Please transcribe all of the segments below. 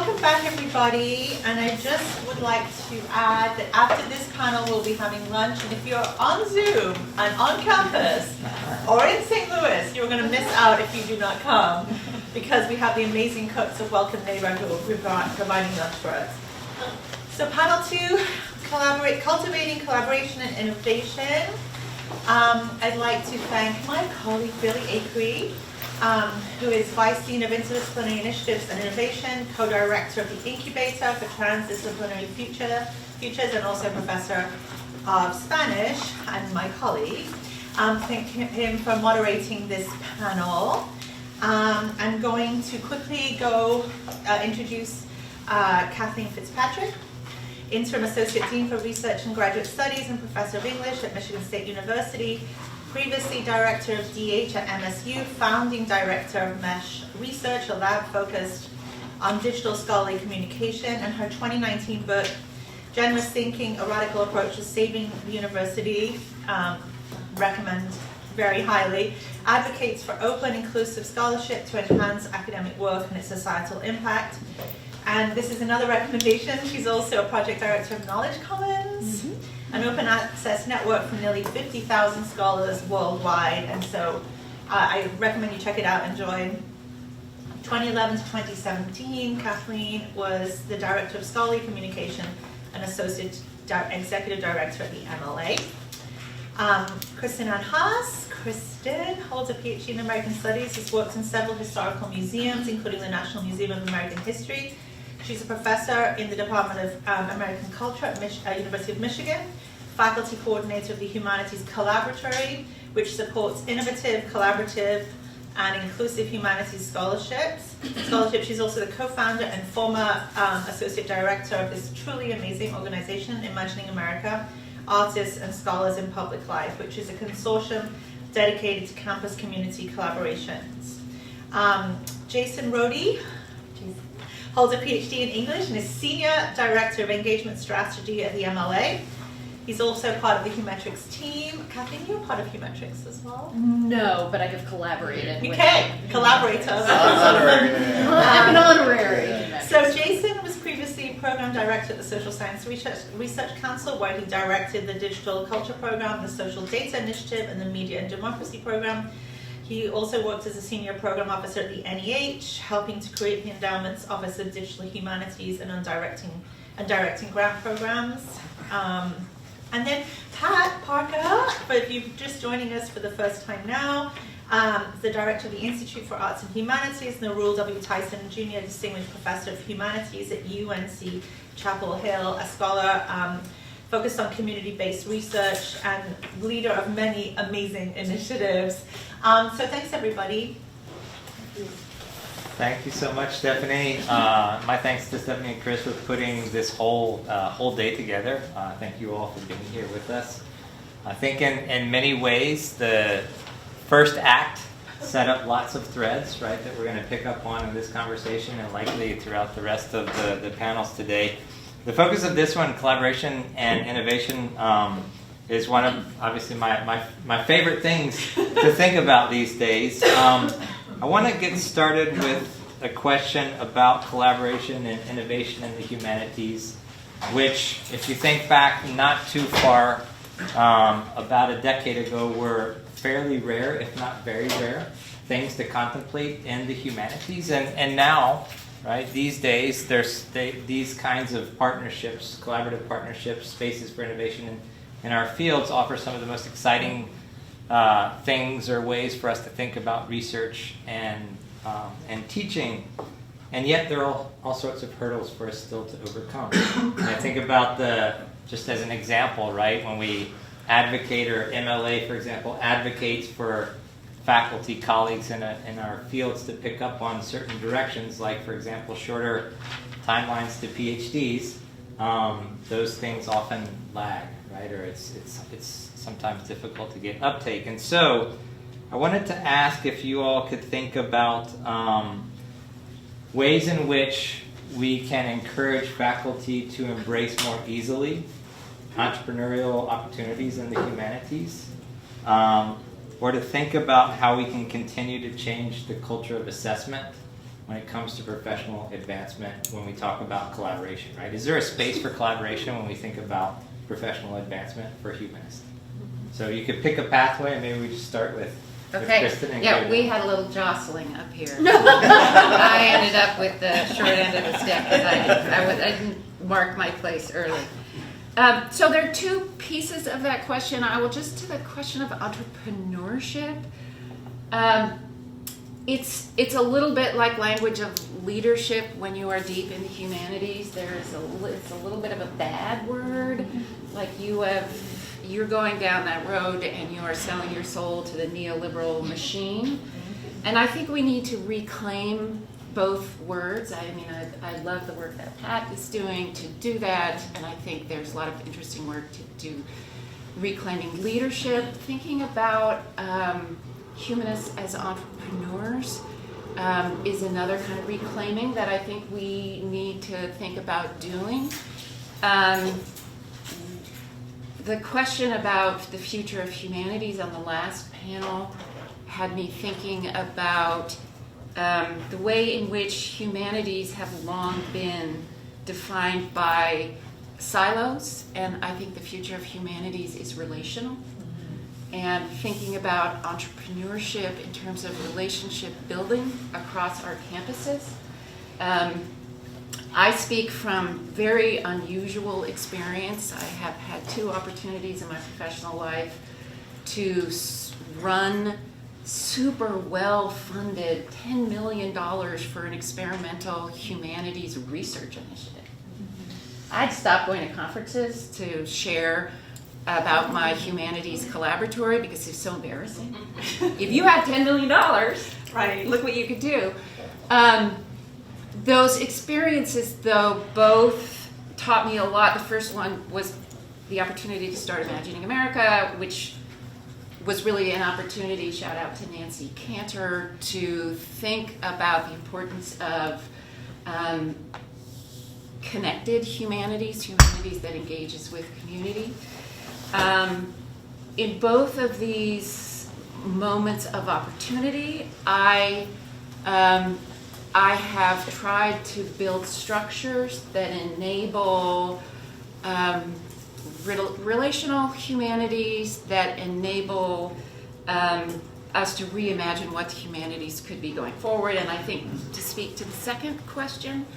welcome back everybody, and I just would like to add that after this panel we'll be having lunch, and if you're on Zoom and on campus or in St. Louis, you're going to miss out if you do not come, because we have the amazing cooks of Welcome Neighbor who will be providing lunch for us. So panel 2, Cultivating Collaboration and Innovation. I'd like to thank my colleague Billy Acree, who is Vice Dean of Interdisciplinary Initiatives and Innovation, Co-Director of the Incubator for Transdisciplinary Futures, and also Professor of Spanish, and my colleague. Thank him for moderating this panel. I'm going to quickly go introduce Kathleen Fitzpatrick, Interim Associate Dean for Research and Graduate Studies and Professor of English at Michigan State University, previously Director of DH at MSU, Founding Director of MESH Research, a lab focused on digital scholarly communication, and her 2019 book, Generous Thinking, A Radical Approach to Saving the University, recommend very highly, advocates for open, inclusive scholarship to enhance academic work and its societal impact. And this is another recommendation. She's also a project director of Knowledge Commons, an open access network for nearly 50,000 scholars worldwide. And so I recommend you check it out and join. 2011 to 2017, Kathleen was the Director of Scholarly Communication and Associate Executive Director at the MLA. Kristin Kristin holds a PhD in American Studies, has worked in several historical museums, including the National Museum of American History. She's a professor in the Department of American Culture at University of Michigan, faculty coordinator of the Humanities Collaboratory, which supports innovative, collaborative, and inclusive humanities scholarships. She's also the co-founder and former associate director of this truly amazing organization, Imagining America, Artists and Scholars in Public Life, which is a consortium dedicated to campus community collaborations. Rhody holds a PhD in English and is Senior Director of Engagement Strategy at the MLA. He's also part of the Humetrics team. Kathleen, you're part of Humetrics as well? No, but I have collaborated with collaborator. I'm an honorary. So Jason was previously Program Director at the Social Science Research Council, where he directed the Digital Culture Program, the Social Data Initiative, and the Media and Democracy Program. He also worked as a Senior Program Officer at the NEH, helping to create the Endowment's Office of Digital Humanities and directing grant programs. And then Pat Parker, but if you're just joining us for the first time now, the Director of the Institute for Arts and Humanities and the Ruel W. Tyson Jr. Distinguished Professor of Humanities at UNC Chapel Hill, a scholar focused on community-based research and leader of many amazing initiatives. So thanks, everybody. Thank you so much, Stephanie. My thanks to Stephanie and Chris for putting this whole day together. Thank you all for being here with us. I think in many ways, the first act set up lots of threads, right, that we're going to pick up on in this conversation and likely throughout the rest of the panels today. The focus of this one, collaboration and innovation, is one of, obviously, my favorite things to think about these days. I want to get started with a question about collaboration and innovation in the humanities, which, if you think back not too far, about a decade ago, were fairly rare, if not very rare, things to contemplate in the humanities. And now, right, these days, there's these kinds of partnerships, collaborative partnerships, spaces for innovation in our fields offer some of the most exciting things or ways for us to think about research and teaching, and yet there are all sorts of hurdles for us still to overcome. And I think about just as an example, right, when we advocate, or MLA, for example, advocates for faculty colleagues in our fields to pick up on certain directions, like, for example, shorter timelines to PhDs, those things often lag, right, or it's sometimes difficult to get uptake. And so I wanted to ask if you all could think about ways in which we can encourage faculty to embrace more easily entrepreneurial opportunities in the humanities, or to think about how we can continue to change the culture of assessment when it comes to professional advancement when we talk about collaboration, right? Is there a space for collaboration when we think about professional advancement for humanists? So you could pick a pathway, and maybe we just start with Kristin and Yeah, Kathleen. we had a little jostling up here. I ended up with the short end of the stick because I didn't mark my place early. So there are two pieces of that question. I will just to the question of entrepreneurship. It's a little bit like language of leadership when you are deep in the humanities. It's a little bit of a bad word, like you're going down that road and you are selling your soul to the neoliberal machine. And I think we need to reclaim both words. I mean, I love the work that Pat is doing to do that, and I think there's a lot of interesting work to do reclaiming leadership, thinking about humanists as entrepreneurs is another kind of reclaiming that I think we need to think about doing. The question about the future of humanities on the last panel had me thinking about the way in which humanities have long been defined by silos, and I think the future of humanities is relational. And thinking about entrepreneurship in terms of relationship building across our campuses. I speak from very unusual experience. I have had 2 opportunities in my professional life to run super well-funded $10 million for an experimental humanities research initiative. I'd stop going to conferences to share about my humanities collaboratory because it's so embarrassing. If you had $10 million, right, look what you could do. Those experiences, though, both taught me a lot. The first one was the opportunity to start Imagining America, which was really an opportunity, shout out to Nancy Cantor, to think about the importance of connected humanities that engages with community. In both of these moments of opportunity, I have tried to build structures that enable relational humanities, that enable us to reimagine what the humanities could be going forward. And I think to speak to the second question,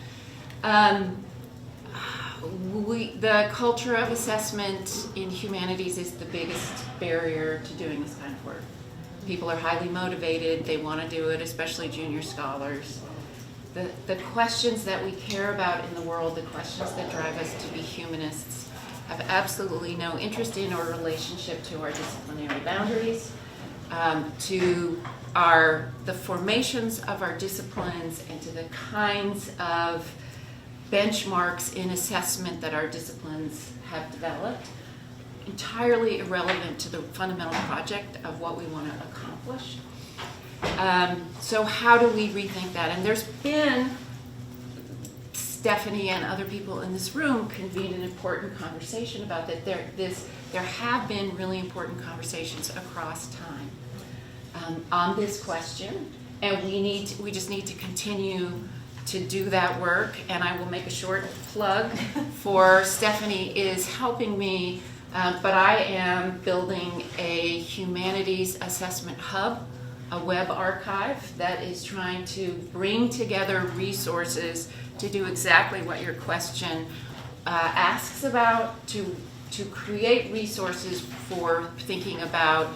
the culture of assessment in humanities is the biggest barrier to doing this kind of work. People are highly motivated, they want to do it, especially junior scholars. The questions that we care about in the world, the questions that drive us to be humanists, have absolutely no interest in or relationship to our disciplinary boundaries, to the formations of our disciplines, and to the kinds of benchmarks in assessment that our disciplines have developed, entirely irrelevant to the fundamental project of what we want to accomplish. So how do we rethink that? And there's been, Stephanie and other people in this room convened an important conversation about that. There have been really important conversations across time on this question, and we just need to continue to do that work. And I will make a short plug for Stephanie is helping me, but I am building a humanities assessment hub, a web archive that is trying to bring together resources to do exactly what your question asks about, to create resources for thinking about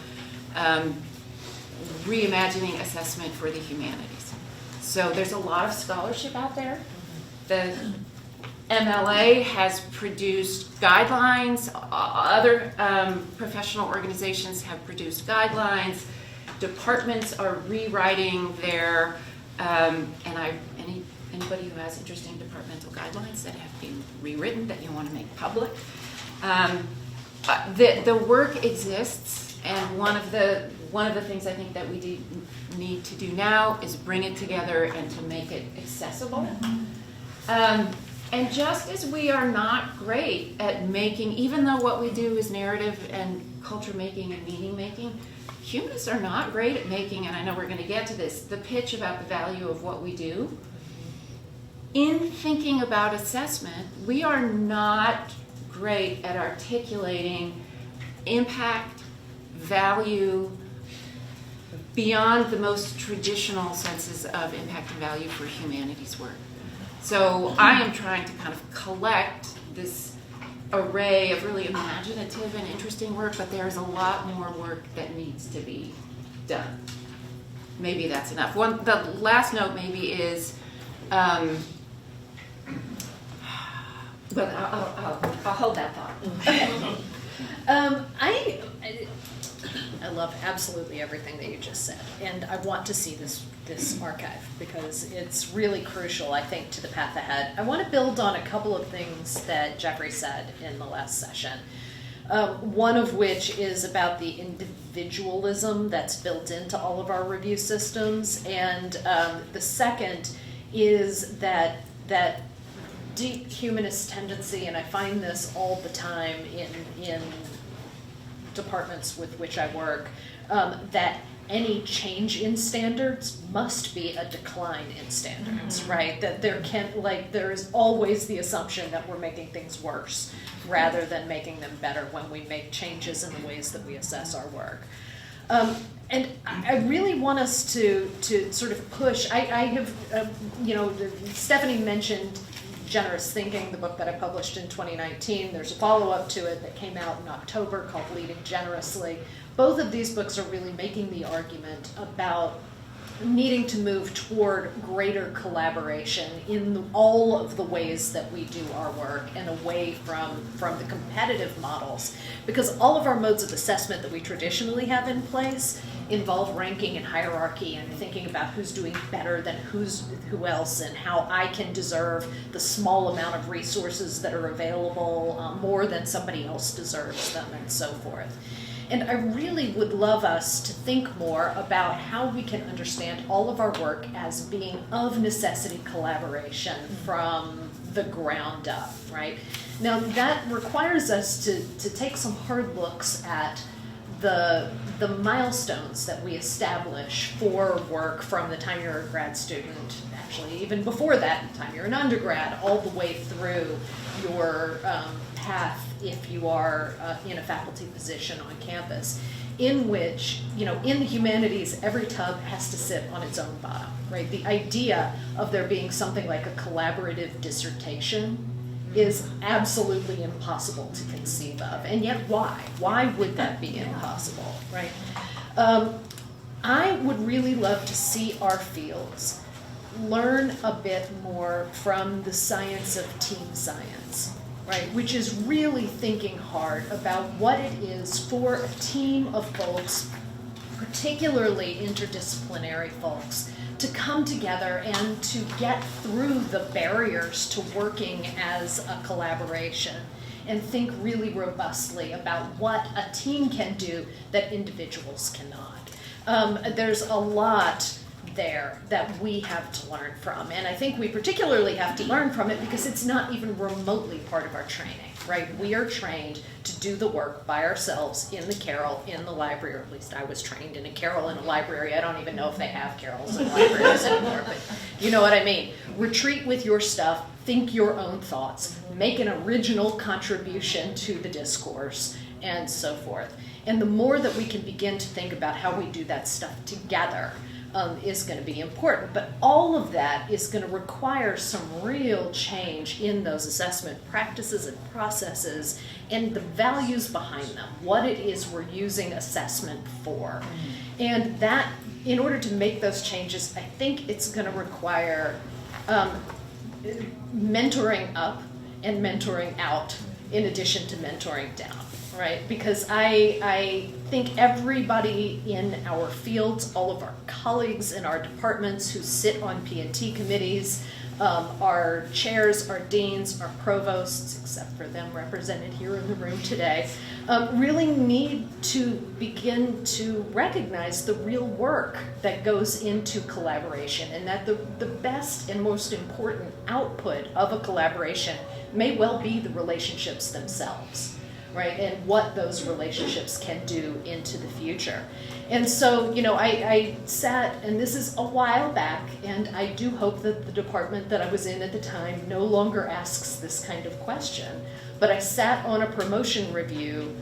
reimagining assessment for the humanities. So there's a lot of scholarship out there. The MLA has produced guidelines. Other professional organizations have produced guidelines. Departments are rewriting their, anybody who has interesting departmental guidelines that have been rewritten that you want to make public. The work exists, and one of the things I think that we need to do now is bring it together and to make it accessible. And just as we are not great at making, even though what we do is narrative and culture making and meaning making, humanists are not great at making, and I know we're going to get to this, the pitch about the value of what we do. In thinking about assessment, we are not great at articulating impact, value, beyond the most traditional senses of impact and value for humanities work. So I am trying to kind of collect this array of really imaginative and interesting work, but there's a lot more work that needs to be done. Maybe that's enough. The last note maybe is, but I'll hold that thought. I love absolutely everything that you just said, and I want to see this archive because it's really crucial, I think, to the path ahead. I want to build on a couple of things that Jeffrey said in the last session. One of which is about the individualism that's built into all of our review systems, and the second is that deep humanist tendency, and I find this all the time in departments with which I work, that any change in standards must be a decline in standards, right? That there is always the assumption that we're making things worse rather than making them better when we make changes in the ways that we assess our work. And I really want us to sort of push. I have, Stephanie mentioned Generous Thinking, the book that I published in 2019. There's a follow-up to it that came out in October called Leading Generously. Both of these books are really making the argument about needing to move toward greater collaboration in all of the ways that we do our work and away from the competitive models. Because all of our modes of assessment that we traditionally have in place involve ranking and hierarchy and thinking about who's doing better than who else and how I can deserve the small amount of resources that are available more than somebody else deserves them and so forth. And I really would love us to think more about how we can understand all of our work as being of necessity collaboration from the ground up, right? Now that requires us to take some hard looks at the milestones that we establish for work from the time you're a grad student, actually even before that, the time you're an undergrad, all the way through your path if you are in a faculty position on campus, in which, in the humanities, every tub has to sit on its own bottom, right? The idea of there being something like a collaborative dissertation is absolutely impossible to conceive of. And yet why? Why would that be impossible, right? I would really love to see our fields learn a bit more from the science of team science, right? Which is really thinking hard about what it is for a team of folks, particularly interdisciplinary folks, to come together and to get through the barriers to working as a collaboration and think really robustly about what a team can do that individuals cannot. There's a lot there that we have to learn from, and I think we particularly have to learn from it because it's not even remotely part of our training, right? We are trained to do the work by ourselves in the carrel, in the library, or at least I was trained in a carrel in a library. I don't even know if they have carrels in libraries anymore, but you know what I mean. Retreat with your stuff, think your own thoughts, make an original contribution to the discourse, and so forth. And the more that we can begin to think about how we do that stuff together, is going to be important. But all of that is going to require some real change in those assessment practices and processes and the values behind them, what it is we're using assessment for. And that, in order to make those changes, I think it's going to require mentoring up and mentoring out in addition to mentoring down. Right, because I think everybody in our fields, all of our colleagues in our departments who sit on P&T committees, our chairs, our deans, our provosts, except for them represented here in the room today, really need to begin to recognize the real work that goes into collaboration, and that the best and most important output of a collaboration may well be the relationships themselves. right? And what those relationships can do into the future. And so, I sat, and this is a while back, and I do hope that the department that I was in at the time no longer asks this kind of question. But I sat on a promotion review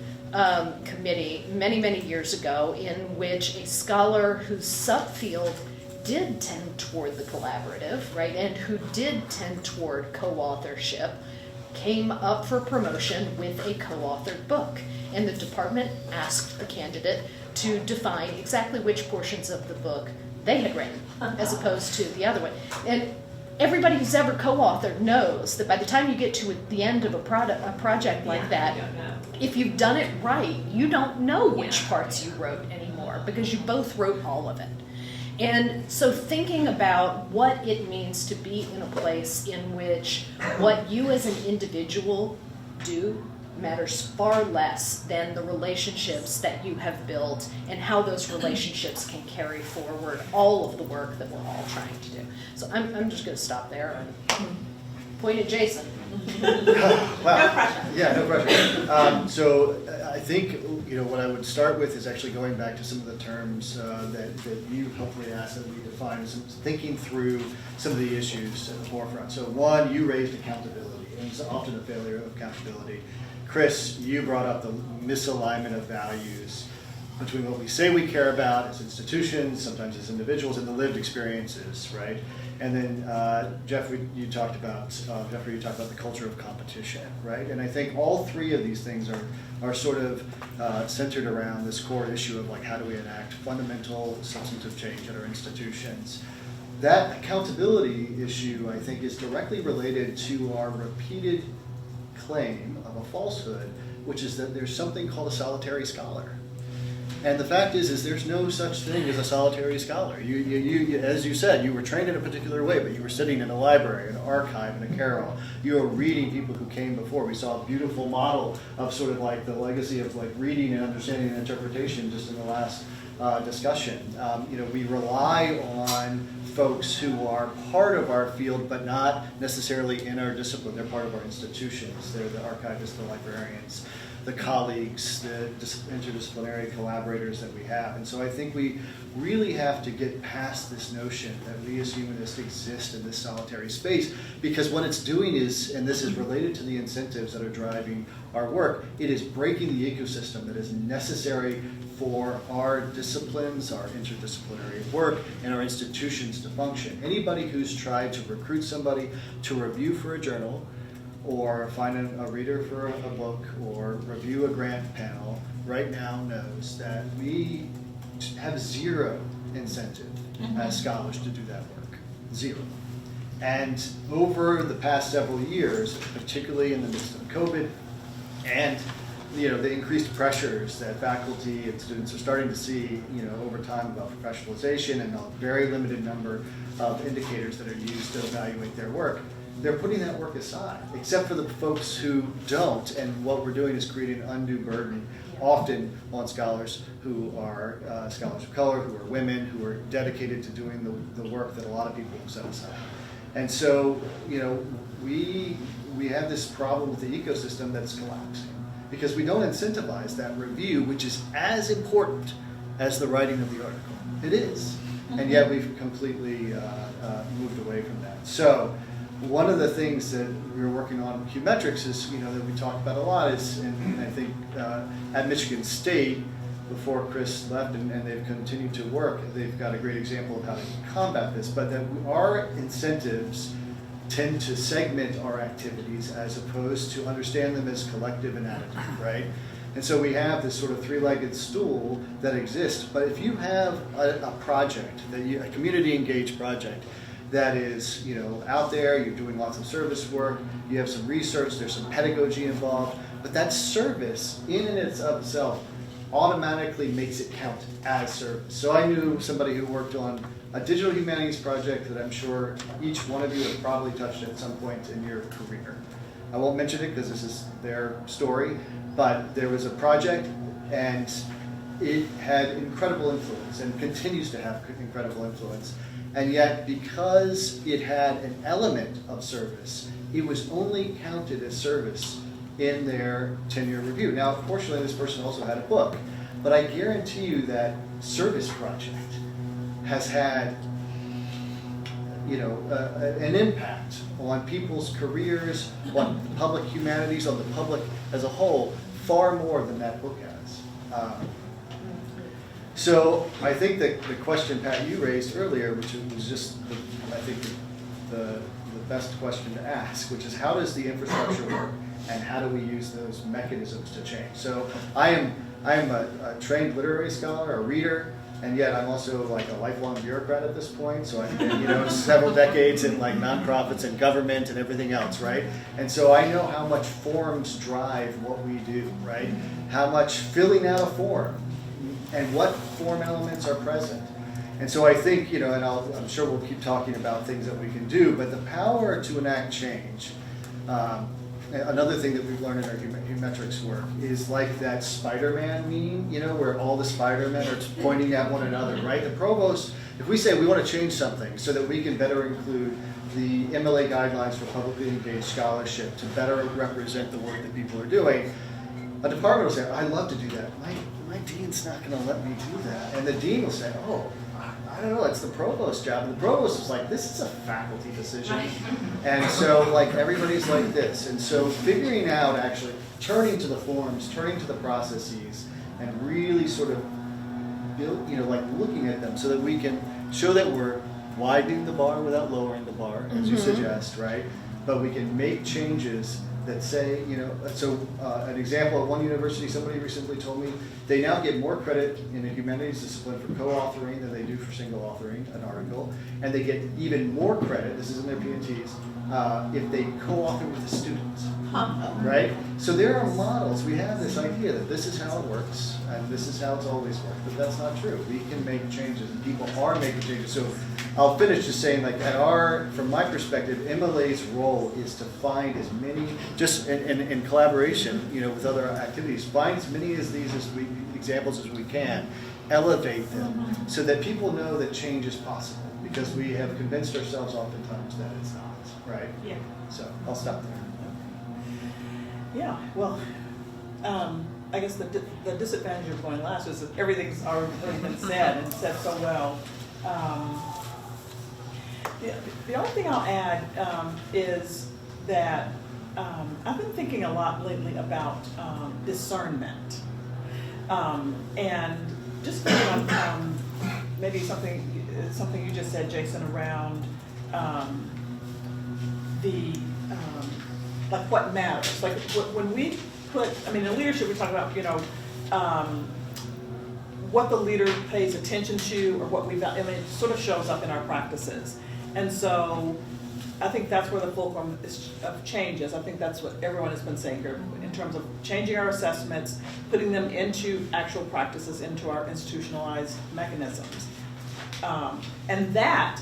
committee many, many years ago in which a scholar whose subfield did tend toward the collaborative, right, and who did tend toward co-authorship, came up for promotion with a co-authored book. And the department asked the candidate to define exactly which portions of the book they had written, as opposed to the other one. And everybody who's ever co-authored knows that by the time you get to the end of a project like that, if you've done it right, you don't know which parts you wrote anymore because you both wrote all of it. And so thinking about what it means to be in a place in which what you as an individual do matters far less than the relationships that you have built and how those relationships can carry forward all of the work that we're all trying to do. So I'm just going to stop there and point at Jason. Wow. No pressure. Yeah, no pressure. So I think what I would start with is actually going back to some of the terms that you hopefully asked that we define, thinking through some of the issues at the forefront. So one, you raised accountability, and it's often a failure of accountability. Chris, you brought up the misalignment of values between what we say we care about as institutions, sometimes as individuals, and the lived experiences, right? And then Jeffrey, you talked about the culture of competition, right? And I think all three of these things are sort of centered around this core issue of like how do we enact fundamental substantive change at our institutions. That accountability issue, I think, is directly related to our repeated claim of a falsehood, which is that there's something called a solitary scholar. And the fact is there's no such thing as a solitary scholar. You, as you said, you were trained in a particular way, but you were sitting in a library, an archive, in a carrel. You were reading people who came before. We saw a beautiful model of sort of like the legacy of like reading and understanding and interpretation just in the last discussion. We rely on folks who are part of our field, but not necessarily in our discipline. They're part of our institutions. They're the archivists, the librarians, the colleagues, the interdisciplinary collaborators that we have. And so I think we really have to get past this notion that we as humanists exist in this solitary space, because what it's doing is, and this is related to the incentives that are driving our work, it is breaking the ecosystem that is necessary for our disciplines, our interdisciplinary work, and our institutions to function. Anybody who's tried to recruit somebody to review for a journal, or find a reader for a book, or review a grant panel, right now knows that we have zero incentive as scholars to do that work. Zero. And over the past several years, particularly in the midst of COVID, and the increased pressures that faculty and students are starting to see, over time about professionalization and a very limited number of indicators that are used to evaluate their work, they're putting that work aside, except for the folks who don't. And what we're doing is creating an undue burden, often on scholars who are scholars of color, who are women, who are dedicated to doing the work that a lot of people have set aside. And so, we have this problem with the ecosystem that's collapsing, because we don't incentivize that review, which is as important as the writing of the article. It is. And yet we've completely moved away from that. So one of the things that we're working on with Humetrics is, that we talk about a lot is, and I think at Michigan State, before Chris left and they've continued to work, they've got a great example of how to combat this, but that our incentives tend to segment our activities as opposed to understand them as collective and additive, right? And so we have this sort of three-legged stool that exists, but if you have a project, a community engaged project, that is, out there, you're doing lots of service work, you have some research, there's some pedagogy involved, but that service in and of itself automatically makes it count as service. So I knew somebody who worked on a digital humanities project that I'm sure each one of you have probably touched at some point in your career. I won't mention it because this is their story, but there was a project and it had incredible influence and continues to have incredible influence. And yet, because it had an element of service, it was only counted as service in their tenure review. Now, fortunately, this person also had a book, but I guarantee you that service project has had, an impact on people's careers, on the public humanities, on the public as a whole, far more than that book has. So I think that the question, Pat, you raised earlier, which was just, the best question to ask, which is how does the infrastructure work, and how do we use those mechanisms to change? So I am a trained literary scholar, a reader, and yet I'm also like a lifelong bureaucrat at this point. So I've been, several decades in like nonprofits and government and everything else, right? And so I know how much forms drive what we do, right? How much filling out a form and what form elements are present. And so I think, and I'm sure we'll keep talking about things that we can do, but the power to enact change, another thing that we've learned in our Humetrics work is like that Spider-Man meme, where all the Spider-Men are pointing at one another, right? The provost, if we say we want to change something so that we can better include the MLA guidelines for publicly engaged scholarship to better represent the work that people are doing, a department will say, I'd love to do that. My dean's not going to let me do that. And the dean will say, oh, I don't know, it's the provost's job. And the provost is like, this is a faculty decision. And so like everybody's like this. And so figuring out actually, turning to the forms, turning to the processes, and really sort of build, like looking at them so that we can show that we're widening the bar without lowering the bar, as you suggest, right? But we can make changes that say, an example at one university, somebody recently told me, they now get more credit in a humanities discipline for co-authoring than they do for single authoring an article, and they get even more credit, this is in their P&Ts, if they co-author with the students, right? So there are models, we have this idea that this is how it works, and this is how it's always worked, but that's not true. We can make changes, and people are making changes. So I'll finish just saying, like, from my perspective, MLA's role is to find as many, just in collaboration, with other activities, find as many of these examples as we can, elevate them, so that people know that change is possible, because we have convinced ourselves oftentimes that it's not, right? Yeah. So I'll stop there. Yeah, well, I guess the disadvantage of going last is that everything's already been said and said so well. The only thing I'll add is that I've been thinking a lot lately about discernment, and just on maybe something you just said, Jason, around like what matters. Like when we put, in leadership we talk about, what the leader pays attention to or what we value. It sort of shows up in our practices. And so I think that's where the fulcrum of change is. I think that's what everyone has been saying here in terms of changing our assessments, putting them into actual practices, into our institutionalized mechanisms. And that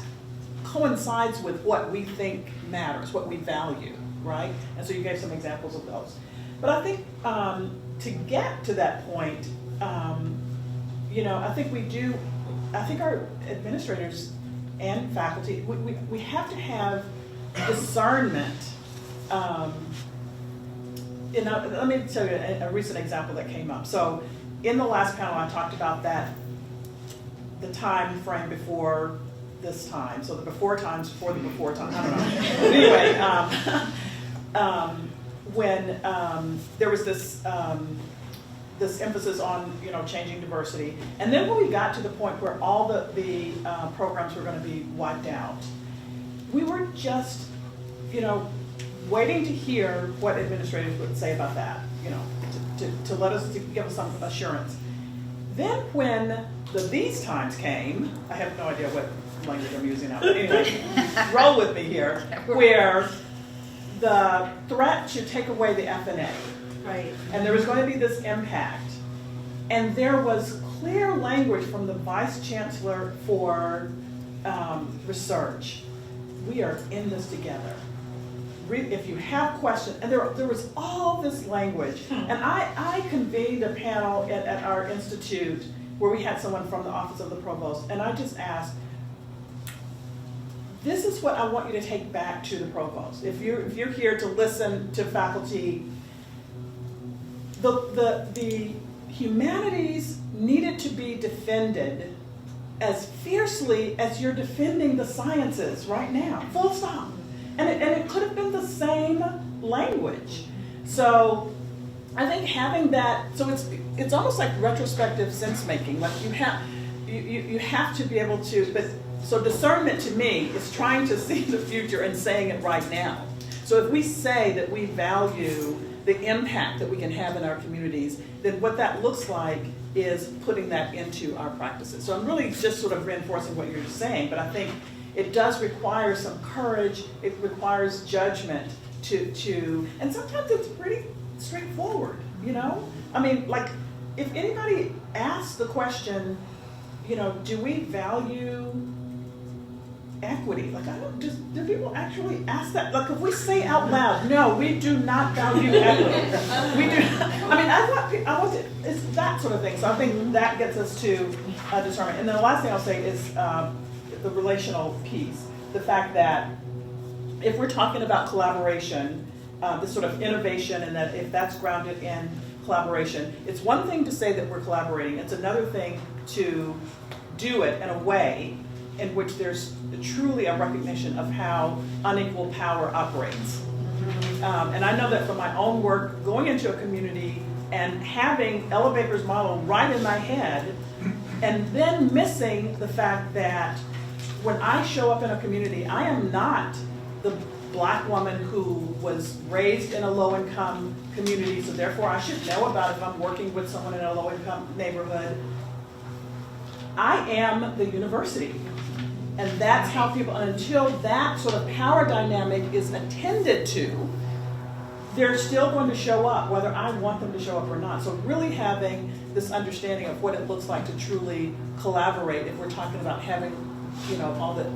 coincides with what we think matters, what we value, right? And so you gave some examples of those. But I think to get to that point, I think our administrators and faculty, we have to have discernment. Let me tell you a recent example that came up. So in the last panel, I talked about the time frame before this time. So the before times before the before time, I don't know. But anyway, when there was this emphasis on changing diversity, and then when we got to the point where all the programs were going to be wiped out, we were just waiting to hear what administrators would say about that, to give us some assurance. Then when these times came, I have no idea what language I'm using now, but anyway, roll with me here, where the threat to take away the F&A. Right. And there was going to be this impact. And there was clear language from the Vice Chancellor for research. We are in this together. If you have questions, and there was all this language. And I convened a panel at our institute where we had someone from the Office of the Provost, and I just asked, this is what I want you to take back to the Provost. If you're here to listen to faculty, the humanities needed to be defended as fiercely as you're defending the sciences right now, full stop. And it could have been the same language. So I think having that, so it's almost like retrospective sense making. Like you have to be able to, but so discernment to me is trying to see the future and saying it right now. So if we say that we value the impact that we can have in our communities, then what that looks like is putting that into our practices. So I'm really just sort of reinforcing what you're saying, but I think it does require some courage, it requires judgment to and sometimes it's pretty straightforward, you know? I mean, like, if anybody asks the question, you know, do we value equity? Like, do people actually ask that? Like, if we say out loud, no, we do not value equity. We do not. I mean, I want it's that sort of thing. So I think that gets us to discernment. And then the last thing I'll say is the relational piece. The fact that if we're talking about collaboration, this sort of innovation, and that if that's grounded in collaboration, it's one thing to say that we're collaborating. It's another thing to do it in a way in which there's truly a recognition of how unequal power operates. And I know that from my own work, going into a community and having Ella Baker's model right in my head, and then missing the fact that when I show up in a community, I am not the Black woman who was raised in a low-income community, so therefore I should know about if I'm working with someone in a low-income neighborhood. I am the university. And that's how people, until that sort of power dynamic is attended to, they're still going to show up, whether I want them to show up or not. So really having this understanding of what it looks like to truly collaborate, if we're talking about having, you know, all the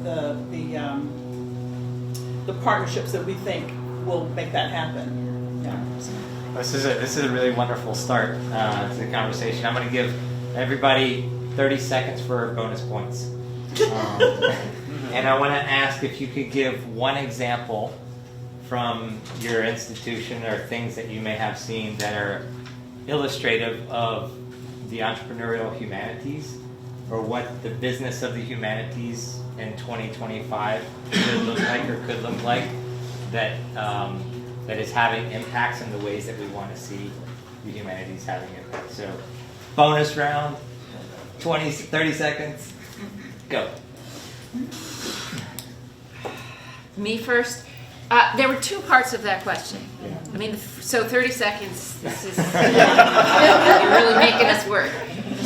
partnerships that we think will make that happen. Yeah. This is a really wonderful start to the conversation. I'm going to give everybody 30 seconds for bonus points. And I want to ask if you could give one example from your institution or things that you may have seen that are illustrative of the entrepreneurial humanities, or what the business of the humanities in 2025 should look like or could look like, that that is having impacts in the ways that we want to see the humanities having impact. So bonus round, 30 seconds. Go. Me first. There were two parts of that question. I mean, so 30 seconds, this is, you're really making us work.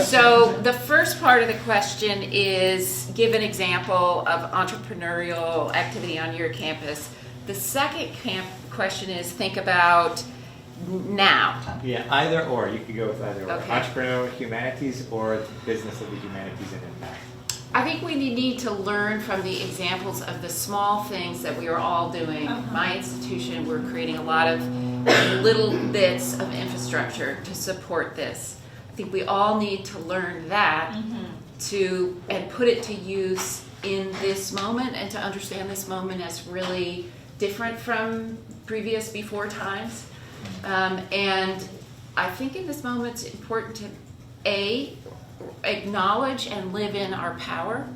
So the first part of the question is give an example of entrepreneurial activity on your campus. The second question is think about now. Yeah, either or. You could go with either or. Okay. Entrepreneurial humanities or business of the humanities and impact. I think we need to learn from the examples of the small things that we are all doing. My institution, we're creating a lot of little bits of infrastructure to support this. I think we all need to learn that and put it to use in this moment, and to understand this moment as really different from previous before times. And I think in this moment it's important to acknowledge and live in our power.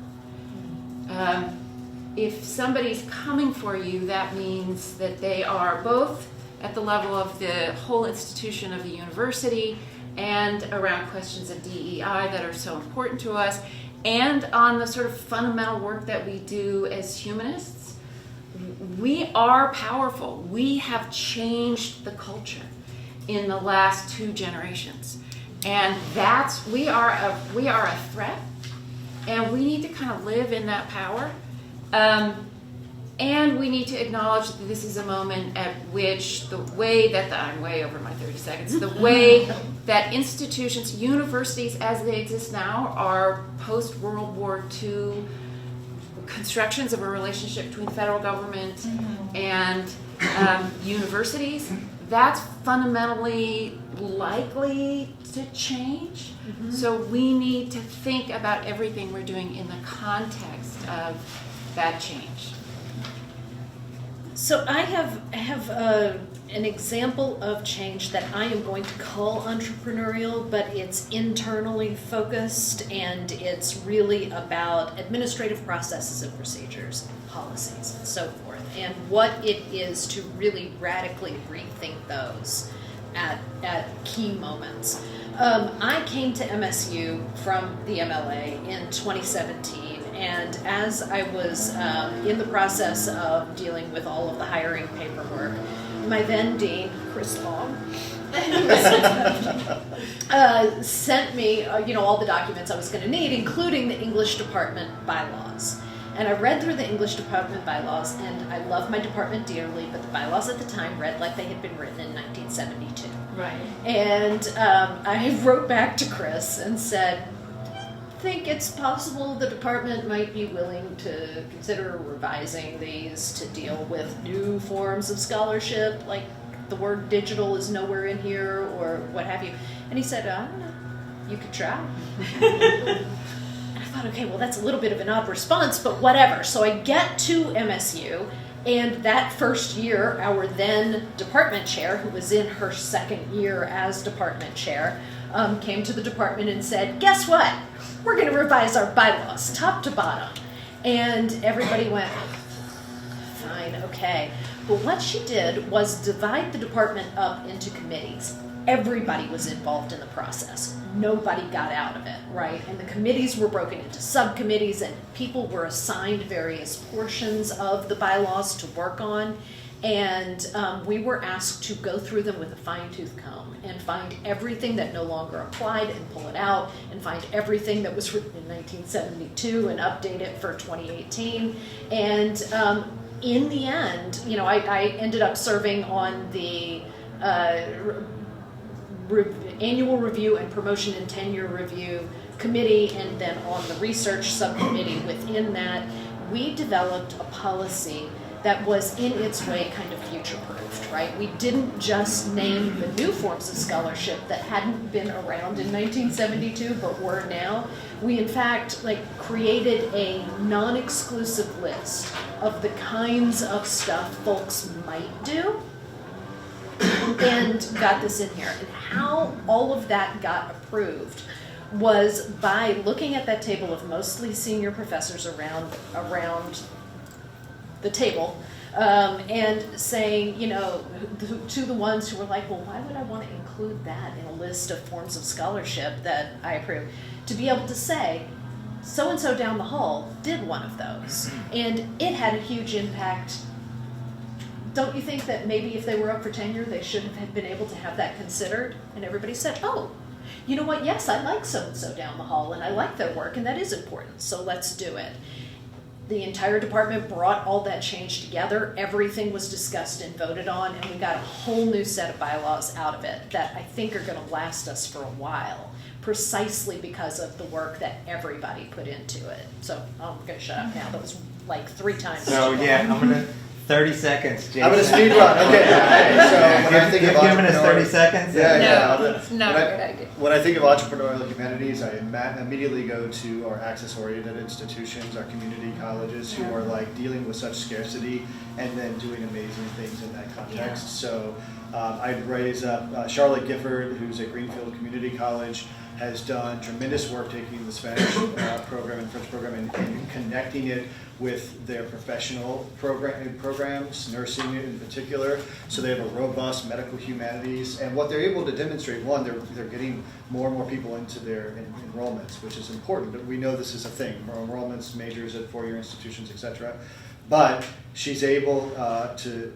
If somebody's coming for you, that means that they are both at the level of the whole institution of the university and around questions of DEI that are so important to us, and on the sort of fundamental work that we do as humanists. We are powerful. We have changed the culture in the last 2 generations. And we are a threat, and we need to kind of live in that power. And we need to acknowledge that this is a moment at which the way that I'm way over my 30 seconds, the way that institutions, universities as they exist now, are post-World War II constructions of a relationship between the federal government and universities. That's fundamentally likely to change. So we need to think about everything we're doing in the context of that change. So I have an example of change that I am going to call entrepreneurial, but it's internally focused, and it's really about administrative processes and procedures, policies, and so forth, and what it is to really radically rethink those at key moments. I came to MSU from the MLA in 2017. And as I was in the process of dealing with all of the hiring paperwork, my then dean, Chris Long, sent me, all the documents I was going to need, including the English department bylaws. And I read through the English department bylaws, and I love my department dearly, but the bylaws at the time read like they had been written in 1972. Right. And I wrote back to Chris and said, think it's possible the department might be willing to consider revising these to deal with new forms of scholarship, like the word digital is nowhere in here or what have you. And he said, I don't know, you could try. And I thought, okay, well, that's a little bit of an odd response, but whatever. So I get to MSU, and that first year, our then department chair, who was in her second year as department chair, came to the department and said, guess what? We're going to revise our bylaws, top to bottom. And everybody went, fine, okay. But what she did was divide the department up into committees. Everybody was involved in the process. Nobody got out of it, right? And the committees were broken into subcommittees, and people were assigned various portions of the bylaws to work on. And we were asked to go through them with a fine-tooth comb and find everything that no longer applied and pull it out, and find everything that was written in 1972 and update it for 2018. And in the end, I ended up serving on the annual review and promotion and tenure review committee, and then on the research subcommittee within that. We developed a policy that was in its way kind of future-proofed, right? We didn't just name the new forms of scholarship that hadn't been around in 1972 but were now. We in fact created a non-exclusive list of the kinds of stuff folks might do, and got this in here. And how all of that got approved was by looking at that table of mostly senior professors around the table, and saying, to the ones who were like, well, why would I want to include that in a list of forms of scholarship that I approve? To be able to say, so-and-so down the hall did one of those, and it had a huge impact. Don't you think that maybe if they were up for tenure, they should have been able to have that considered? And everybody said, oh, you know what, yes, I like so-and-so down the hall, and I like their work, and that is important, so let's do it. The entire department brought all that change together. Everything was discussed and voted on, and we got a whole new set of bylaws out of it that I think are going to last us for a while, precisely because of the work that everybody put into it. So I'm going to shut up now. That was like 3 times. So yeah, I'm going to 30 seconds, Jason. I'm going to speed run. Okay. So when I think of giving us 30 entrepreneur, seconds. No, it's not a good idea. when I think of entrepreneurial humanities, I immediately go to our access-oriented institutions, our community colleges, who are dealing with such scarcity and then doing amazing things in that context. Yeah. So I'd raise up Charlotte Gifford, who's at Greenfield Community College, has done tremendous work taking the Spanish program and French program and connecting it with their professional programs, nursing in particular. So they have a robust medical humanities, and what they're able to demonstrate, one, they're getting more and more people into their enrollments, which is important. But we know this is a thing, enrollments, majors at 4-year institutions, etc. But she's able to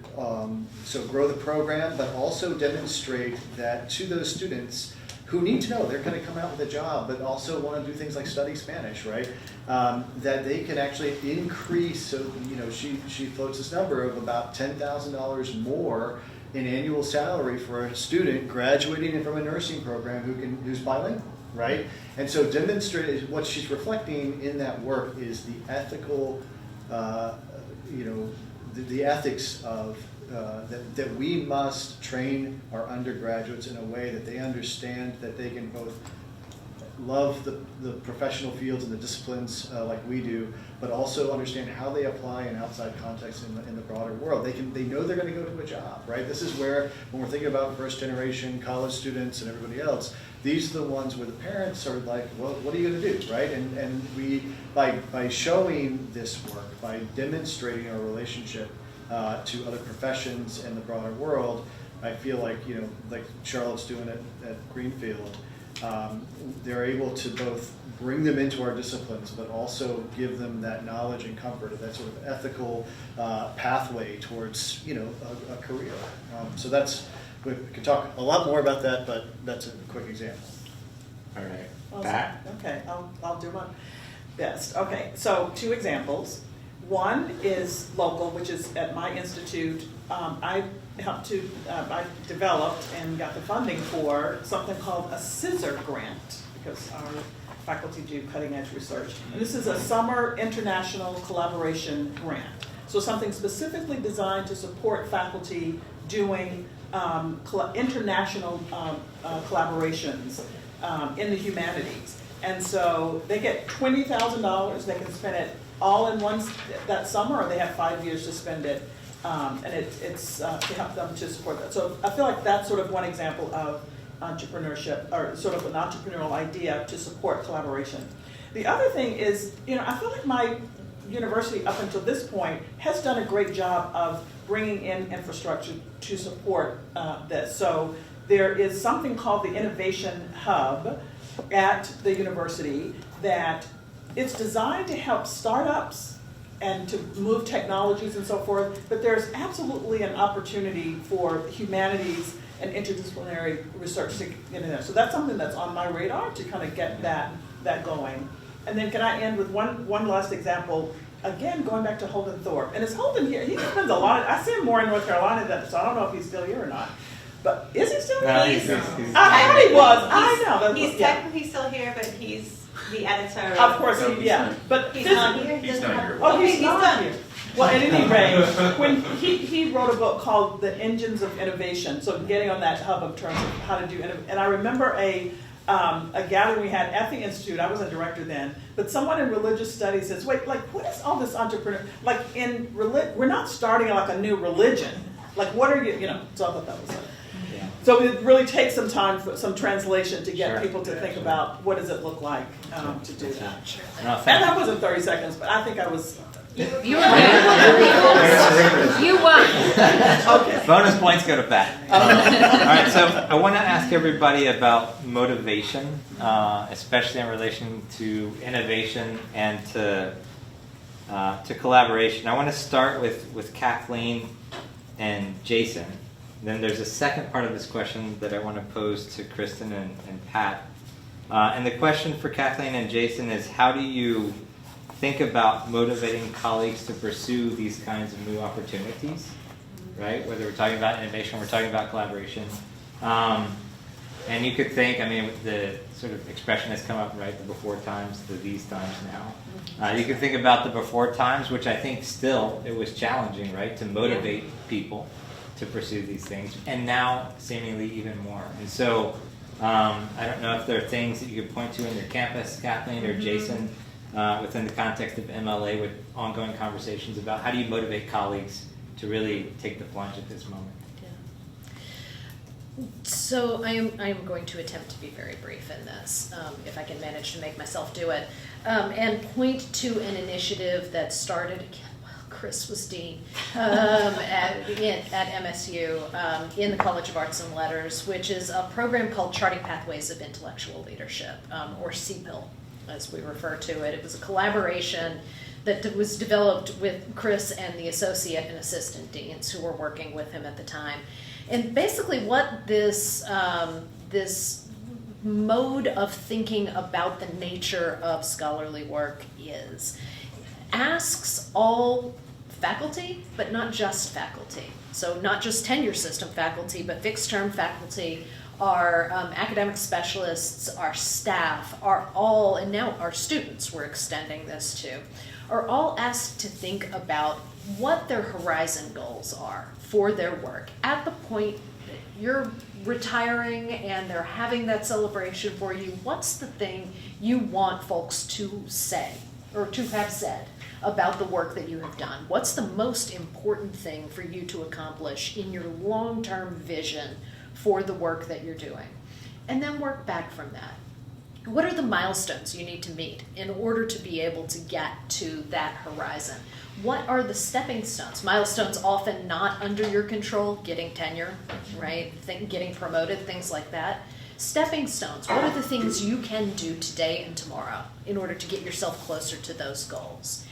grow the program, but also demonstrate that to those students who need to know they're going to come out with a job, but also want to do things like study Spanish, right? That they can actually increase. So she floats this number of about $10,000 more in annual salary for a student graduating from a nursing program who's bilingual, right? And so demonstrate what she's reflecting in that work is the ethical, the ethics of. That we must train our undergraduates in a way that they understand that they can both love the professional fields and the disciplines like we do, but also understand how they apply in outside contexts in the broader world. They know they're going to go to a job, right? This is where, when we're thinking about first generation college students and everybody else, these are the ones where the parents are like, well, what are you going to do, right? And we, by showing this work, by demonstrating our relationship to other professions and the broader world, I feel like, like Charlotte's doing at Greenfield, they're able to both bring them into our disciplines, but also give them that knowledge and comfort, that sort of ethical pathway towards, a career. So we could talk a lot more about that, but that's a quick example. All right. Awesome. Pat? Okay, I'll do my best. Okay, so 2 examples. One is local, which is at my institute. I developed and got the funding for something called a scissor grant, because our faculty do cutting edge research. And this is a summer international collaboration grant. So something specifically designed to support faculty doing international collaborations in the humanities. And so they get $20,000. They can spend it all in that summer, or they have 5 years to spend it. And it's to help them to support that. So I feel like that's sort of one example of entrepreneurship, or sort of an entrepreneurial idea to support collaboration. The other thing is, I feel like my university up until this point has done a great job of bringing in infrastructure to support this. So there is something called the Innovation Hub at the university that it's designed to help startups and to move technologies and so forth, but there's absolutely an opportunity for humanities and interdisciplinary research to get in there. So that's something that's on my radar to kind of get that going. And then can I end with one last example, again, going back to Holden Thorpe. And is Holden here? He spends a lot I see him more in North Carolina, so I don't know if he's still here or not. But is he still here? No, He's- I thought he was. I know. He's technically still here, but he's the editor. Of course, but He's not here. He He's doesn't not have- here. Oh, Okay, he's not done. here. Well, at any rate, when he wrote a book called The Engines of Innovation, so getting on that hub of terms of how to do innovation. And I remember a gathering we had at the Institute. I wasn't director then, but someone in religious studies says, wait, like, what is all this entrepreneur, like we're not starting like a new religion. Like, what are you, so I thought that was it. Yeah. So it really takes some time for some translation to get Sure. people to think about what does it look like to do that. No, And thank that wasn't 30 seconds, but I think I was, You won. okay. Bonus points go to Pat. All right, so I want to ask everybody about motivation, especially in relation to innovation and to collaboration. I want to start with Kathleen and Jason. Then there's a second part of this question that I want to pose to Kristin and Pat. And the question for Kathleen and Jason is, how do you think about motivating colleagues to pursue these kinds of new opportunities, right? Whether we're talking about innovation, we're talking about collaboration. And you could think, the sort of expression has come up, right? The before times, the these times now. You could think about the before times, which I think still, it was challenging, right? To motivate people to pursue these things. And now, seemingly even more. And so, I don't know if there are things that you could point to in your campus, Kathleen or Jason, within the context of MLA, with ongoing conversations about how do you motivate colleagues to really take the plunge at this moment. So I am going to attempt to be very brief in this, if I can manage to make myself do it, and point to an initiative that started again while Chris was dean at MSU in the College of Arts and Letters, which is a program called Charting Pathways of Intellectual Leadership, or CPIL, as we refer to it. It was a collaboration that was developed with Chris and the associate and assistant deans who were working with him at the time. And basically what this mode of thinking about the nature of scholarly work is, asks all faculty, but not just faculty. So not just tenure system faculty, but fixed term faculty, our academic specialists, our staff, are all, and now our students we're extending this to, are all asked to think about what their horizon goals are for their work. At the point that you're retiring and they're having that celebration for you, what's the thing you want folks to say or to have said about the work that you have done? What's the most important thing for you to accomplish in your long-term vision for the work that you're doing? And then work back from that. What are the milestones you need to meet in order to be able to get to that horizon? What are the stepping stones? Milestones often not under your control, getting tenure, right? Getting promoted, things like that. Stepping stones, what are the things you can do today and tomorrow in order to get yourself closer to those goals?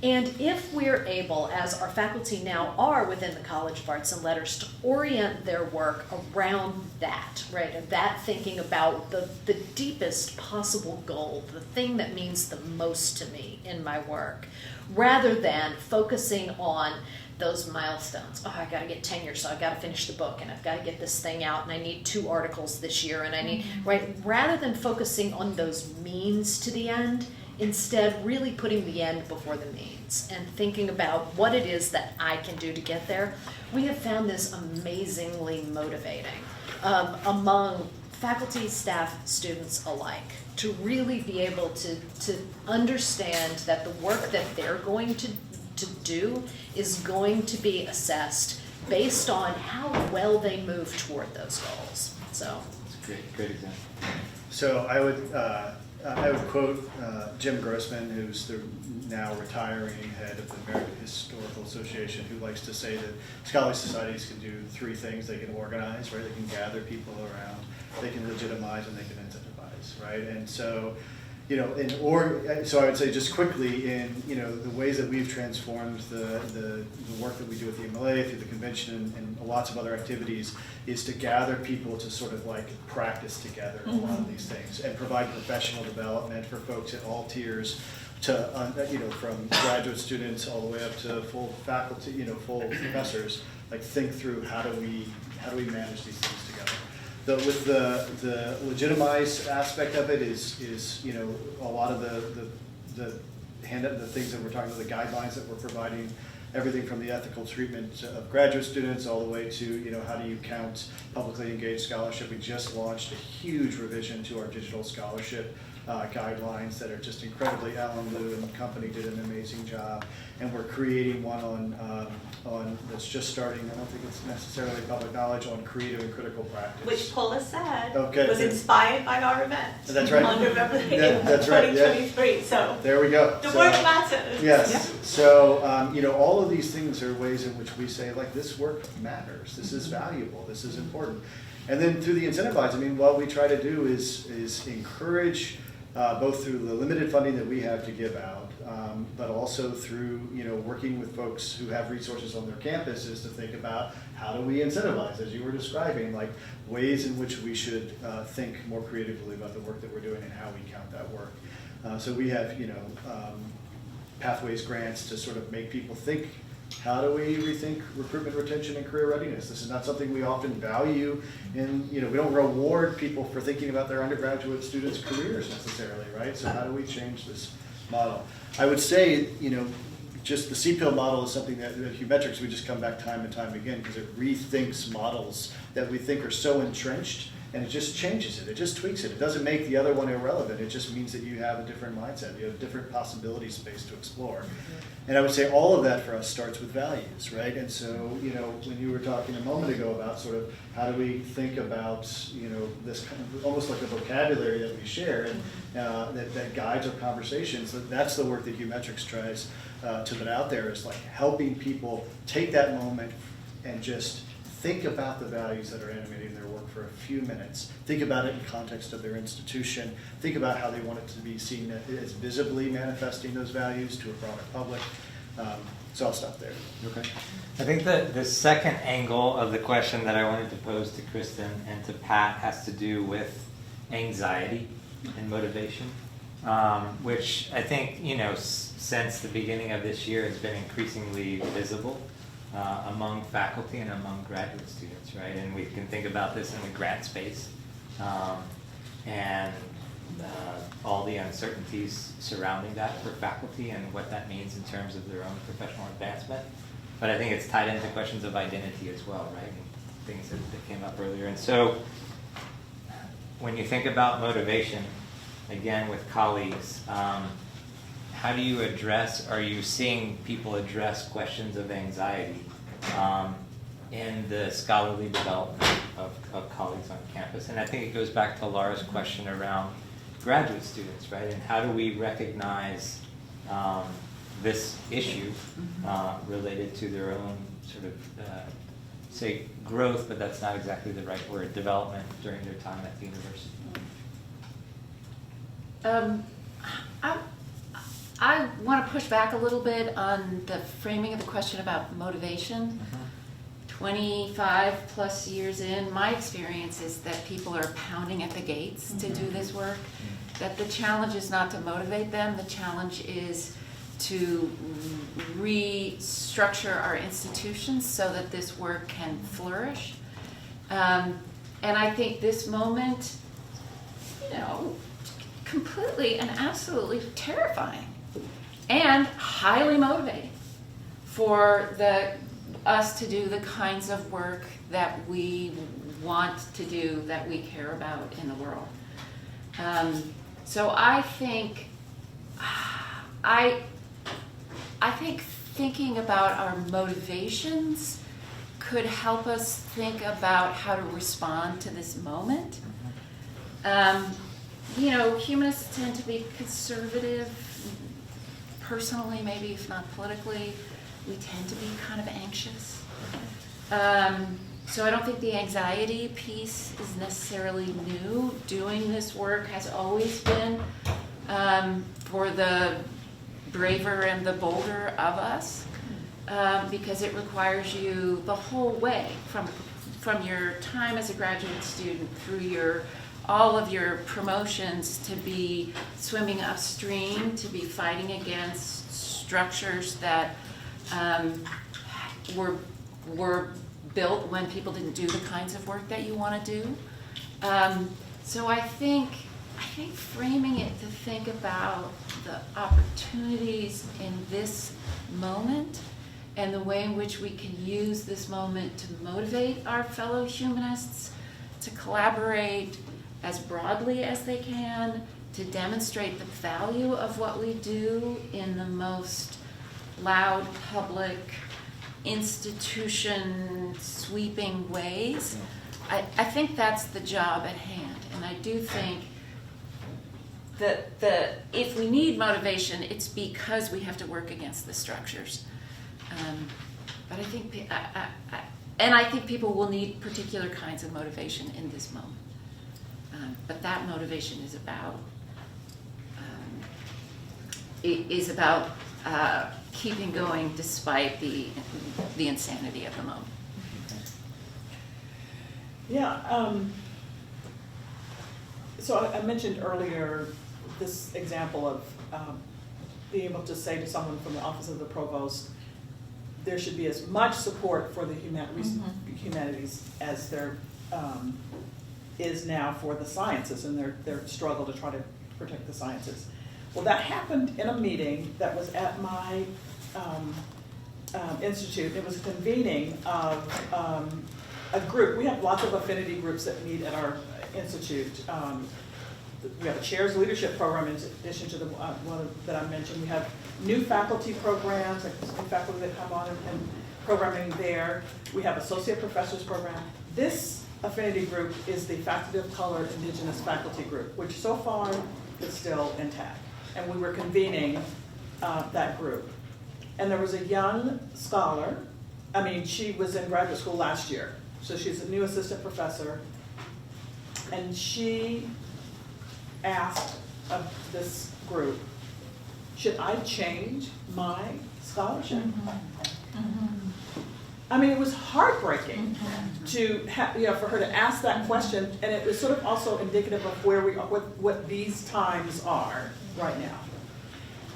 And if we're able, as our faculty now are within the College of Arts and Letters, to orient their work around that, right? Of that thinking about the deepest possible goal, the thing that means the most to me in my work, rather than focusing on those milestones. Oh, I gotta get tenure, so I've gotta finish the book, and I've gotta get this thing out, and I need 2 articles this year, and I need, right? Rather than focusing on those means to the end, instead really putting the end before the means and thinking about what it is that I can do to get there, we have found this amazingly motivating among faculty, staff, students alike, to really be able to understand that the work that they're going to do is going to be assessed based on how well they move toward those goals. So That's a great example. So I would quote Jim Grossman, who's the now retiring head of the American Historical Association, who likes to say that scholarly societies can do 3 things. They can organize, right? They can gather people around. They can legitimize, and they can incentivize, right? And so, you know, so I would say just quickly in, you know, the ways that we've transformed the work that we do at the MLA through the convention and lots of other activities is to gather people to sort of like practice together a lot of these things and provide professional development for folks at all tiers, to you know, from graduate students all the way up to full faculty, you know, full professors. Like, think through how do we manage these things together. With the legitimized aspect of it is you know, a lot of the things that we're talking about, the guidelines that we're providing, everything from the ethical treatment of graduate students all the way to, you know, how do you count publicly engaged scholarship. We just launched a huge revision to our digital scholarship guidelines that are just incredibly, Alan Liu and company did an amazing job, and we're creating one on that's just starting. I don't think it's necessarily public knowledge, on creative and critical practice. Which Paula said Okay. was inspired by our event. That's right. On November 8th, That's right, yeah. 2023. So There we go. the So- work matters. Yes. Yeah. So, you know, all of these things are ways in which we say, like, this work matters. This is valuable. This is important. And then through the incentivize, I mean, what we try to do is encourage, both through the limited funding that we have to give out, but also through, you know, working with folks who have resources on their campuses to think about how do we incentivize, as you were describing, like ways in which we should think more creatively about the work that we're doing and how we count that work. So we have, you know, pathways grants to sort of make people think, how do we rethink recruitment, retention, and career readiness? This is not something we often value in, you know, we don't reward people for thinking about their undergraduate students' careers necessarily, right? So how do we change this model? I would say, you know, just the CPIL model is something that at Humetrics we just come back time and time again because it rethinks models that we think are so entrenched, and it just changes it. It just tweaks it. It doesn't make the other one irrelevant. It just means that you have a different mindset. You have a different possibility space to explore. And I would say all of that for us starts with values, right? And so, you know, when you were talking a moment ago about sort of how do we think about, you know, this kind of almost like a vocabulary that we share and that guides our conversations, that's the work that Humetrics tries to put out there, is like helping people take that moment and just think about the values that are animating their work for a few minutes. Think about it in context of their institution. Think about how they want it to be seen as visibly manifesting those values to a broader public. So I'll stop there. Okay. I think the second angle of the question that I wanted to pose to Kristin and to Pat has to do with anxiety and motivation, which I think, you know, since the beginning of this year has been increasingly visible among faculty and among graduate students, right? And we can think about this in the grant space and all the uncertainties surrounding that for faculty and what that means in terms of their own professional advancement. but I think it's tied into questions of identity as well, right? And things that came up earlier. And so when you think about motivation, again with colleagues, how do you address, are you seeing people address questions of anxiety in the scholarly development of colleagues on campus? And I think it goes back to Laura's question around graduate students, right? And how do we recognize this issue related to their own sort of, say, growth, but that's not exactly the right word, development during their time at the university? I want to push back a little bit on the framing of the question about motivation. 25 plus years in, my experience is that people are pounding at the gates to do this work, that the challenge is not to motivate them, the challenge is to restructure our institutions so that this work can flourish. And I think this moment, you know, completely and absolutely terrifying and highly motivating for us to do the kinds of work that we want to do, that we care about in the world. So I think thinking about our motivations could help us think about how to respond to this moment. You know, humanists tend to be conservative, personally, maybe if not politically. We tend to be kind of anxious. So I don't think the anxiety piece is necessarily new. Doing this work has always been for the braver and the bolder of us, because it requires you the whole way, from your time as a graduate student through all of your promotions, to be swimming upstream, to be fighting against structures that were built when people didn't do the kinds of work that you want to do. So I think framing it to think about the opportunities in this moment and the way in which we can use this moment to motivate our fellow humanists to collaborate as broadly as they can, to demonstrate the value of what we do in the most loud, public, institution sweeping ways. I think that's the job at hand, and I do think that if we need motivation, it's because we have to work against the structures. But I think, I think people will need particular kinds of motivation in this moment. But that motivation is about keeping going despite the insanity of the moment. Yeah. So I mentioned earlier this example of being able to say to someone from the Office of the Provost, there should be as much support for the humanities as there is now for the sciences and their struggle to try to protect the sciences. Well, that happened in a meeting that was at my institute. It was a convening of a group. We have lots of affinity groups that meet at our institute. We have a chairs leadership program in addition to the one that I mentioned. We have new faculty programs, like new faculty that come on and programming there. We have associate professors program. This affinity group is the Faculty of Color Indigenous Faculty Group, which so far is still intact. And we were convening that group. And there was a young scholar. I mean, she was in graduate school last year, so she's a new assistant professor. And she asked of this group, should I change my scholarship? I mean, it was heartbreaking to for her to ask that question, and it was sort of also indicative of where we are, what these times are right now.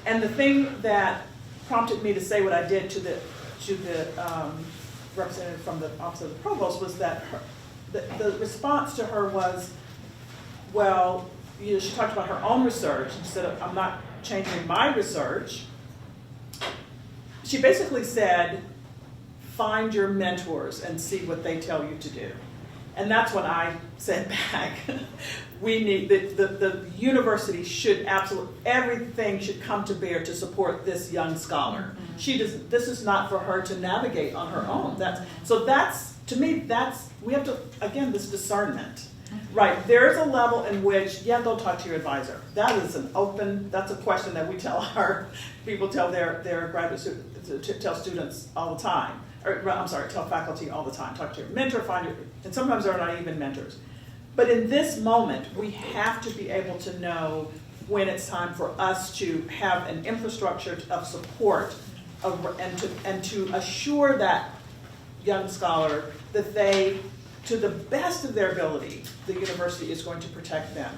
And the thing that prompted me to say what I did to the representative from the Office of the Provost was that the response to her was, well, she talked about her own research. Instead of, I'm not changing my research. She basically said, find your mentors and see what they tell you to do. And that's when I said back, we need, the university should everything should come to bear to support this young scholar. This is not for her to navigate on her own. To me, we have to, again, this discernment. Right, there's a level in which, go talk to your advisor. That is that's a question that we tell their graduate students, tell students all the time. Tell faculty all the time. Talk to your mentor, and sometimes they're not even mentors. But in this moment, we have to be able to know when it's time for us to have an infrastructure of support and to assure that young scholar that to the best of their ability, the university is going to protect them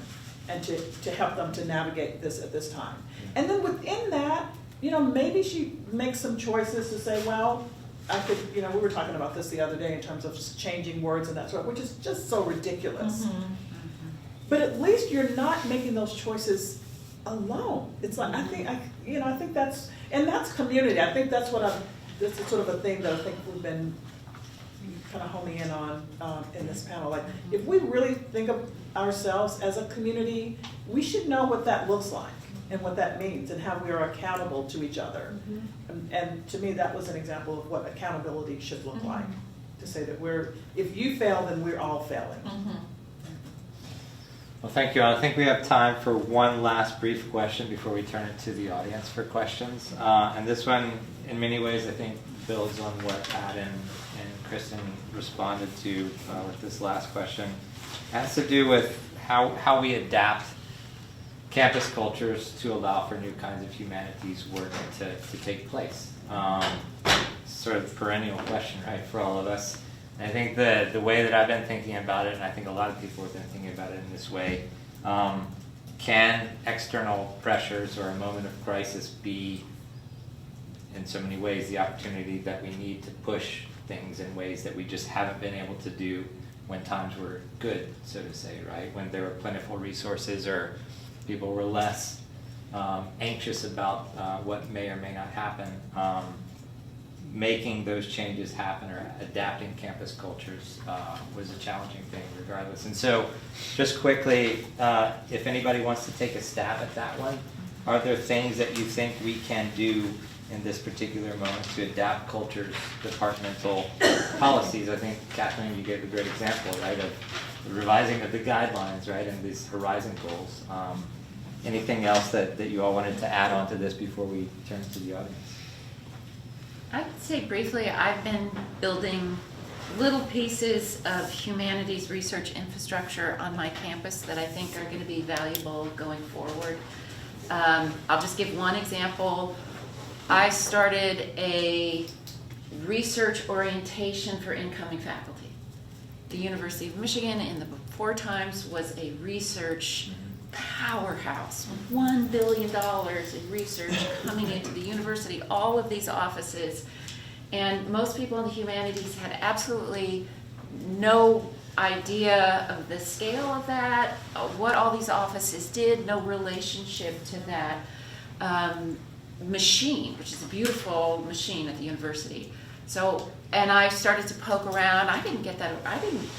and to help them to navigate this at this time. And then within that, maybe she makes some choices to say, well, I could, we were talking about this the other day in terms of changing words and that sort, which is just so ridiculous. But at least you're not making those choices alone. It's like, I think that's community. I think that's this is sort of a thing that I think we've been kind of homing in on in this panel. Like, if we really think of ourselves as a community, we should know what that looks like and what that means and how we are accountable to each other. And to me, that was an example of what accountability should look like. To say that if you fail, then we're all failing. Well, thank you. I think we have time for one last brief question before we turn it to the audience for questions. And this one, in many ways, I think builds on what Pat and Kristin responded to with this last question. It has to do with how we adapt campus cultures to allow for new kinds of humanities work to take place. Sort of perennial question, right, for all of us. And I think the way that I've been thinking about it, and I think a lot of people have been thinking about it in this way, can external pressures or a moment of crisis be, in so many ways, the opportunity that we need to push things in ways that we just haven't been able to do when times were good, so to say, right? When there were plentiful resources or people were less anxious about what may or may not happen. Making those changes happen or adapting campus cultures was a challenging thing regardless. And so just quickly, if anybody wants to take a stab at that one, are there things that you think we can do in this particular moment to adapt cultures, departmental policies? I think, Kathleen, you gave a great example, right, of the revising of the guidelines, right, and these horizon goals. Anything else that you all wanted to add on to this before we turn to the audience? I'd say briefly, I've been building little pieces of humanities research infrastructure on my campus that I think are going to be valuable going forward. I'll just give one example. I started a research orientation for incoming faculty. The University of Michigan in the before times was a research powerhouse, $1 billion in research coming into the university, all of these offices, and most people in the humanities had absolutely no idea of the scale of that, what all these offices did, no relationship to that machine, which is a beautiful machine at the university. So, and I started to poke around. I didn't get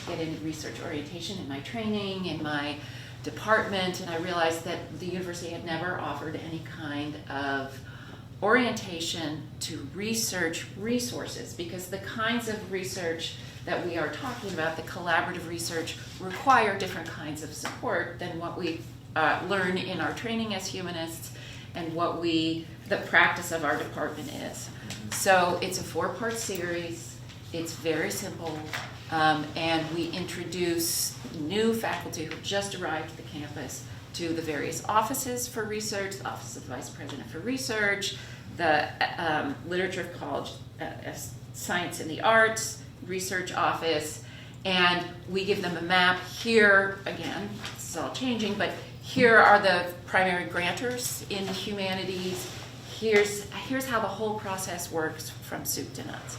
any research orientation in my training, in my department, and I realized that the university had never offered any kind of orientation to research resources, because the kinds of research that we are talking about, the collaborative research, require different kinds of support than what we learn in our training as humanists and what the practice of our department is. So it's a 4-part series. It's very simple. And we introduce new faculty who just arrived at the campus to the various offices for research, the Office of the Vice President for Research, the Literature of College Science and the Arts Research Office, and we give them a map. Here, again, this is all changing, but here are the primary grantors in the humanities. Here's how the whole process works from soup to nuts.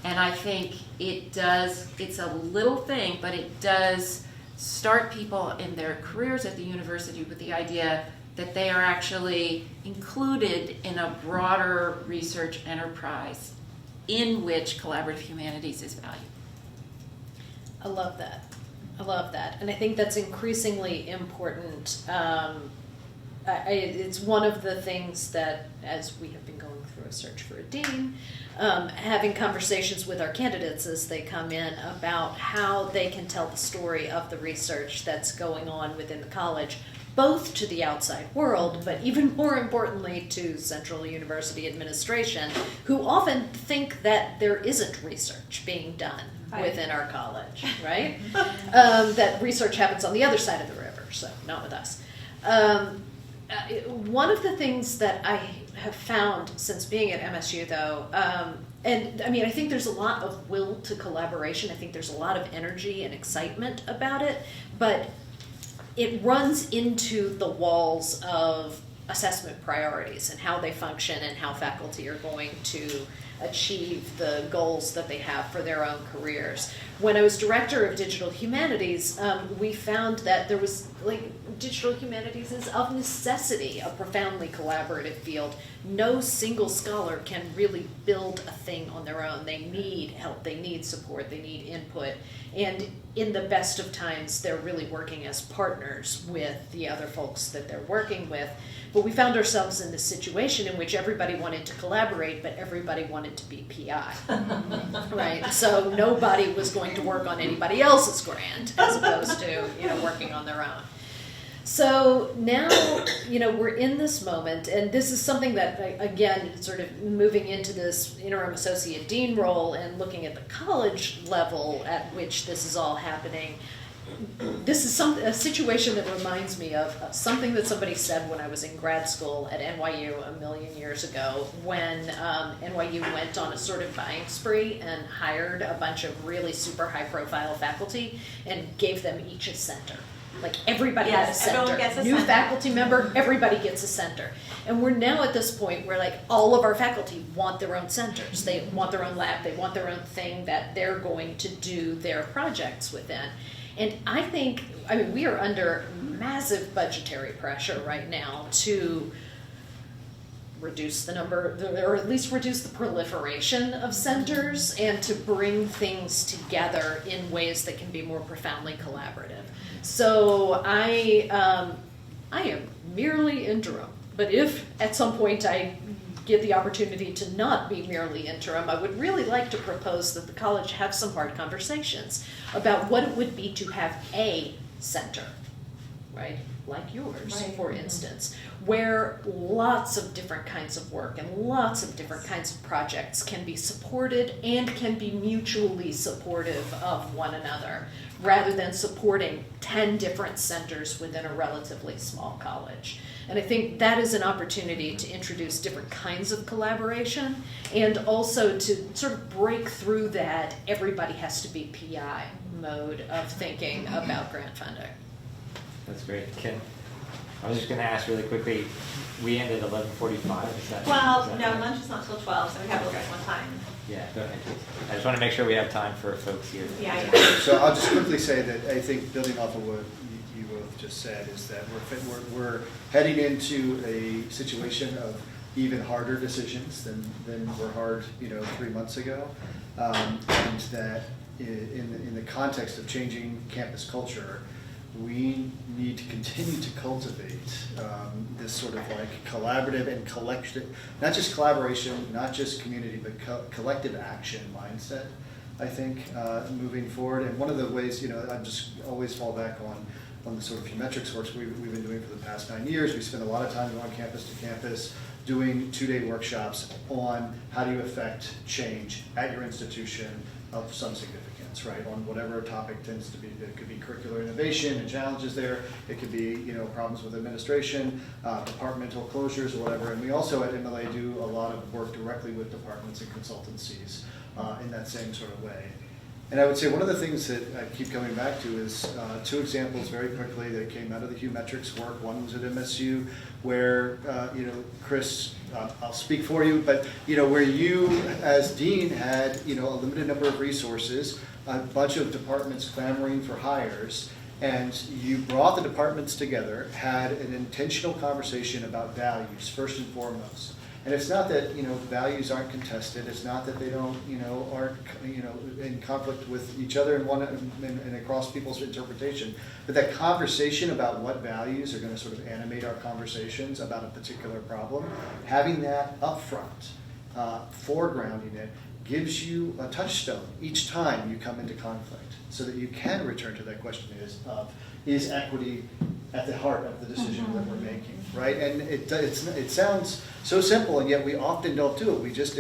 And I think it's a little thing, but it does start people in their careers at the university with the idea that they are actually included in a broader research enterprise in which collaborative humanities is valued. I love that. I love that. And I think that's increasingly important. It's one of the things that, as we have been going through a search for a dean, having conversations with our candidates as they come in about how they can tell the story of the research that's going on within the college, both to the outside world, but even more importantly to Central University administration, who often think that there isn't research being done within our college, right? That research happens on the other side of the river, so not with us. One of the things that I have found since being at MSU, though, and I mean, I think there's a lot of will to collaboration. I think there's a lot of energy and excitement about it, but it runs into the walls of assessment priorities and how they function and how faculty are going to achieve the goals that they have for their own careers. When I was director of digital humanities, we found that there was, digital humanities is of necessity a profoundly collaborative field. No single scholar can really build a thing on their own. They need help, they need support, they need input. And in the best of times, they're really working as partners with the other folks that they're working with. But we found ourselves in this situation in which everybody wanted to collaborate, but everybody wanted to be PI, right? So nobody was going to work on anybody else's grant as opposed to, working on their own. So now, we're in this moment, and this is something that, again, sort of moving into this interim associate dean role and looking at the college level at which this is all happening. This is a situation that reminds me of something that somebody said when I was in grad school at NYU a million years ago, when NYU went on a sort of buying spree and hired a bunch of really super high-profile faculty and gave them each a center. Like everybody has a center. Everyone gets a New center. faculty member, everybody gets a center. And we're now at this point where all of our faculty want their own centers. They want their own lab, they want their own thing that they're going to do their projects within. And I think, we are under massive budgetary pressure right now to reduce the number, or at least reduce the proliferation of centers and to bring things together in ways that can be more profoundly collaborative. So I am merely interim, but if at some point I get the opportunity to not be merely interim, I would really like to propose that the college have some hard conversations about what it would be to have a center, right? Like yours, Right. for instance, where lots of different kinds of work and lots of different kinds of projects can be supported and can be mutually supportive of one another, rather than supporting 10 different centers within a relatively small college. And I think that is an opportunity to introduce different kinds of collaboration and also to sort of break through that everybody has to be PI mode of thinking about grant funding. That's great. I was just going to ask really quickly, we end at 11:45, is that? Well, is that no, right? lunch is not till 12, so we have a little bit more time. Yeah, go ahead. I just want to make sure we have time for folks here. Yeah. So I'll just quickly say that I think building off of what you both just said is that we're heading into a situation of even harder decisions than were hard 3 months ago, and that in the context of changing campus culture, we need to continue to cultivate this sort of collaborative and collective, not just collaboration, not just community, but collective action mindset, I think, moving forward. And one of the ways, I just always fall back on the sort of Humetrics work we've been doing for the past 9 years. We spend a lot of time going campus to campus, doing 2-day workshops on how do you affect change at your institution of some significance, right? On whatever topic tends to be, it could be curricular innovation and challenges there. It could be, problems with administration, departmental closures or whatever. And we also at MLA do a lot of work directly with departments and consultancies in that same sort of way. And I would say one of the things that I keep coming back to is 2 examples very quickly that came out of the Humetrics work. One was at MSU where, Chris, I'll speak for you, but, where you as dean had, a limited number of resources, a bunch of departments clamoring for hires, and you brought the departments together, had an intentional conversation about values first and foremost, And it's not that, values aren't contested, it's not that they don't, aren't, in conflict with each other and across people's interpretation, but that conversation about what values are gonna sort of animate our conversations about a particular problem, having that up front, foregrounding it, gives you a touchstone each time you come into conflict, so that you can return to that question is equity at the heart of the decision that we're making, right? And it sounds so simple, and yet we often don't do it. We just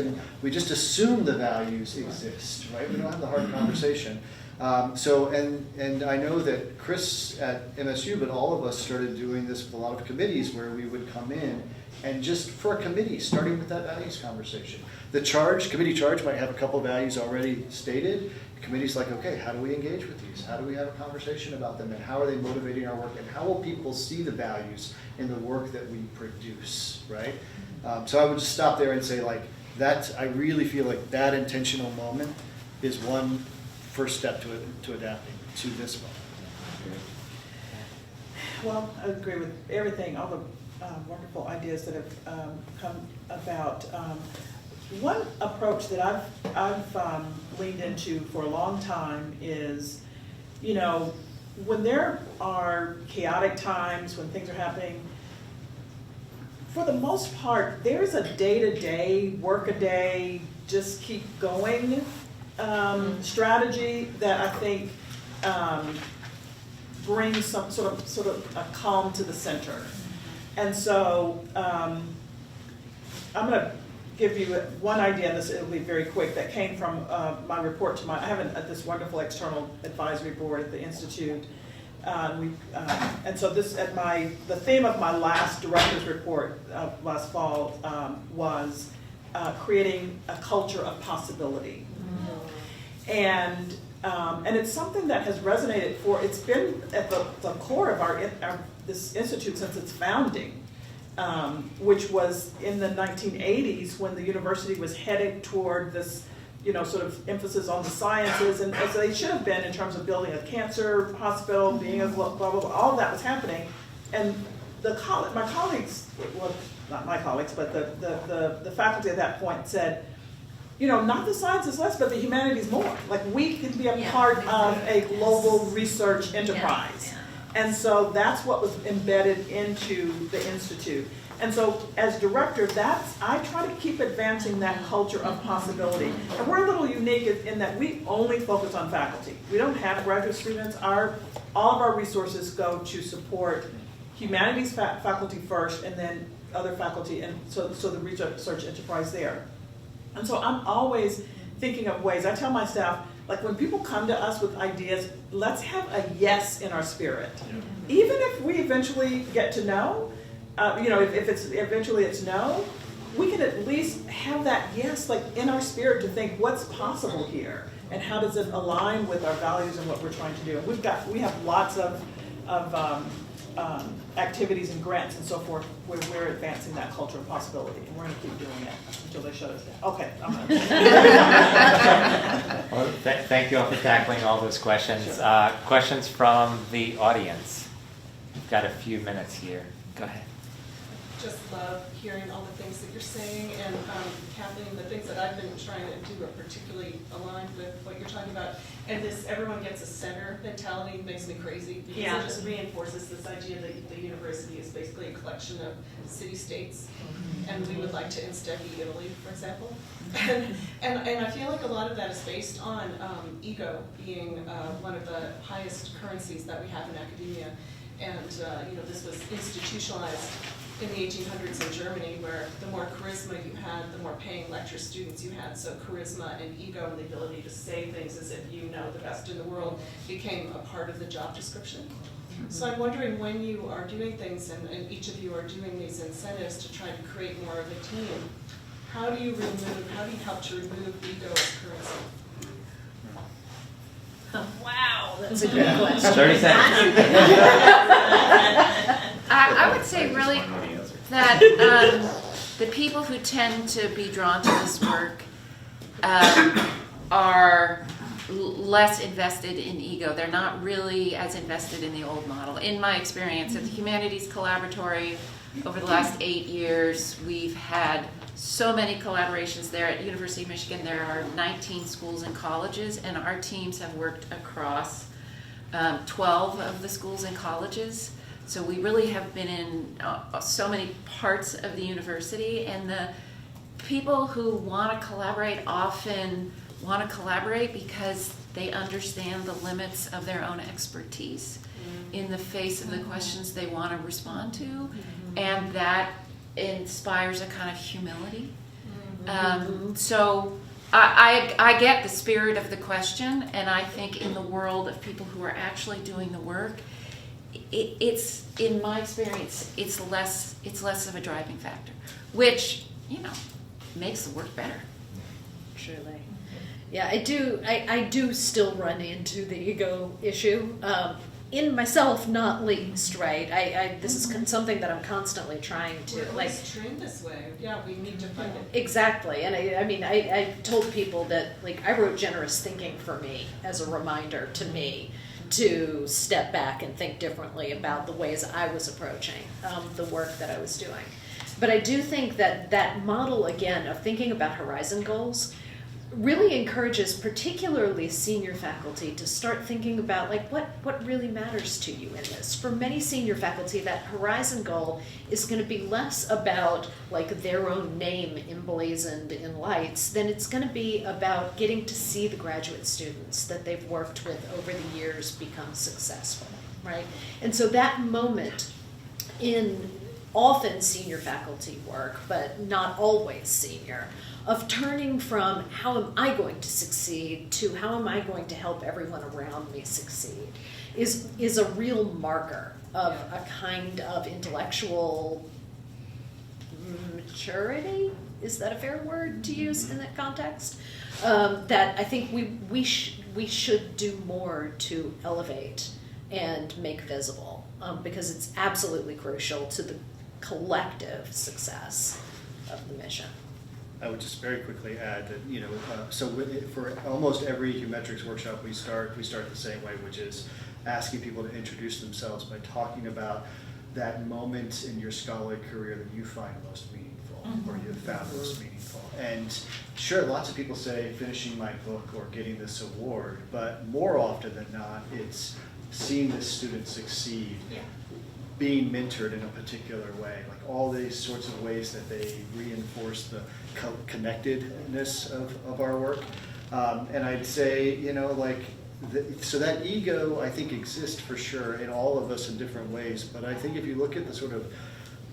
assume the values exist, right? We don't have the hard conversation. And I know that Chris at MSU, but all of us started doing this with a lot of committees where we would come in and just for a committee, starting with that values conversation. The committee charge might have a couple values already stated. The committee's like, okay, how do we engage with these? How do we have a conversation about them? And how are they motivating our work? And how will people see the values in the work that we produce, right? So I would just stop there and say, like, I really feel like that intentional moment is one first step to adapting to this moment. Well, I agree with everything, all the wonderful ideas that have come about. One approach that I've leaned into for a long time is, when there are chaotic times, when things are happening, for the most part, there's a day-to-day, work-a-day, just keep going strategy that I think brings some sort of a calm to the center. And so I'm going to give you one idea, and it'll be very quick, that came from my report I have this wonderful external advisory board at the Institute. And so the theme of my last director's report last fall was creating a culture of possibility. And it's something that has resonated it's been at the core of this institute since its founding, which was in the 1980s when the university was headed toward this, sort of emphasis on the sciences, and as they should have been in terms of building a cancer hospital, being a blah, blah, blah, all of that was happening. And my colleagues, well, not my colleagues, but the faculty at that point said, not the sciences less, but the humanities more. Like, we can be a part of a global research enterprise. And so that's what was embedded into the Institute. And so as director, I try to keep advancing that culture of possibility. And we're a little unique in that we only focus on faculty. We don't have graduate students. All of our resources go to support humanities faculty first, and then other faculty, and so the research enterprise there. And so I'm always thinking of ways. I tell my staff, like, when people come to us with ideas, let's have a yes in our spirit. Even if we eventually get to no, if it's eventually it's no, we can at least have that yes, like, in our spirit, to think what's possible here and how does it align with our values and what we're trying to do. And we have lots of activities and grants and so forth where we're advancing that culture of possibility, and we're going to keep doing it until they shut us down. Okay, I'm Well, thank you all for tackling all those questions. Sure. Questions from the audience. We've got a few minutes here. Go ahead. Just love hearing all the things that you're saying, and Kathleen, the things that I've been trying to do are particularly aligned with what you're talking about. And this everyone gets a center mentality makes me crazy, because it just reinforces this idea that the university is basically a collection of city-states, and we would like to instead be Italy, for example. And I feel like a lot of that is based on ego being one of the highest currencies that we have in academia. And this was institutionalized in the 1800s in Germany, where the more charisma you had, the more paying lecture students you had. So charisma and ego and the ability to say things as if you know the best in the world became a part of the job description. So I'm wondering, when you are doing things, and each of you are doing these incentives to try to create more of a team, how do you help to remove ego as currency? Wow, that's a good question. 30 seconds. I would say really that the people who tend to be drawn to this work are less invested in ego. They're not really as invested in the old model. In my experience at the Humanities Collaboratory, over the last 8 years, we've had so many collaborations there. At University of Michigan, there are 19 schools and colleges, and our teams have worked across 12 of the schools and colleges. So we really have been in so many parts of the university, and the people who want to collaborate often want to collaborate because they understand the limits of their own expertise in the face of the questions they want to respond to, and that inspires a kind of humility. So I get the spirit of the question, and I think in the world of people who are actually doing the work, it's in my experience, it's less of a driving factor, which, you know, makes the work better. Truly. Yeah, I do still run into the ego issue. In myself, not least, right? This is something that I'm constantly trying to, We're always trained this way. Yeah, we need to find it. Exactly, and I told people that, like, I wrote generous thinking for me as a reminder to me to step back and think differently about the ways I was approaching the work that I was doing. But I do think that that model, again, of thinking about horizon goals really encourages particularly senior faculty to start thinking about, like, what really matters to you in this. For many senior faculty, that horizon goal is going to be less about, like, their own name emblazoned in lights than it's going to be about getting to see the graduate students that they've worked with over the years become successful, right? And so that moment in often senior faculty work, but not always senior, of turning from how am I going to succeed to how am I going to help everyone around me succeed is a real marker of a kind of intellectual maturity. Is that a fair word to use in that context? That I think we should do more to elevate and make visible, because it's absolutely crucial to the collective success of the mission. I would just very quickly add that, you know, for almost every Humetrics workshop we start the same way, which is asking people to introduce themselves by talking about that moment in your scholarly career that you find most meaningful, or you have found most meaningful. And sure, lots of people say finishing my book or getting this award, but more often than not, it's seeing this student succeed. Yeah. Being mentored in a particular way, like all these sorts of ways that they reinforce the connectedness of our work. And I'd say, you know, like, so that ego, I think, exists for sure in all of us in different ways. But I think if you look at the sort of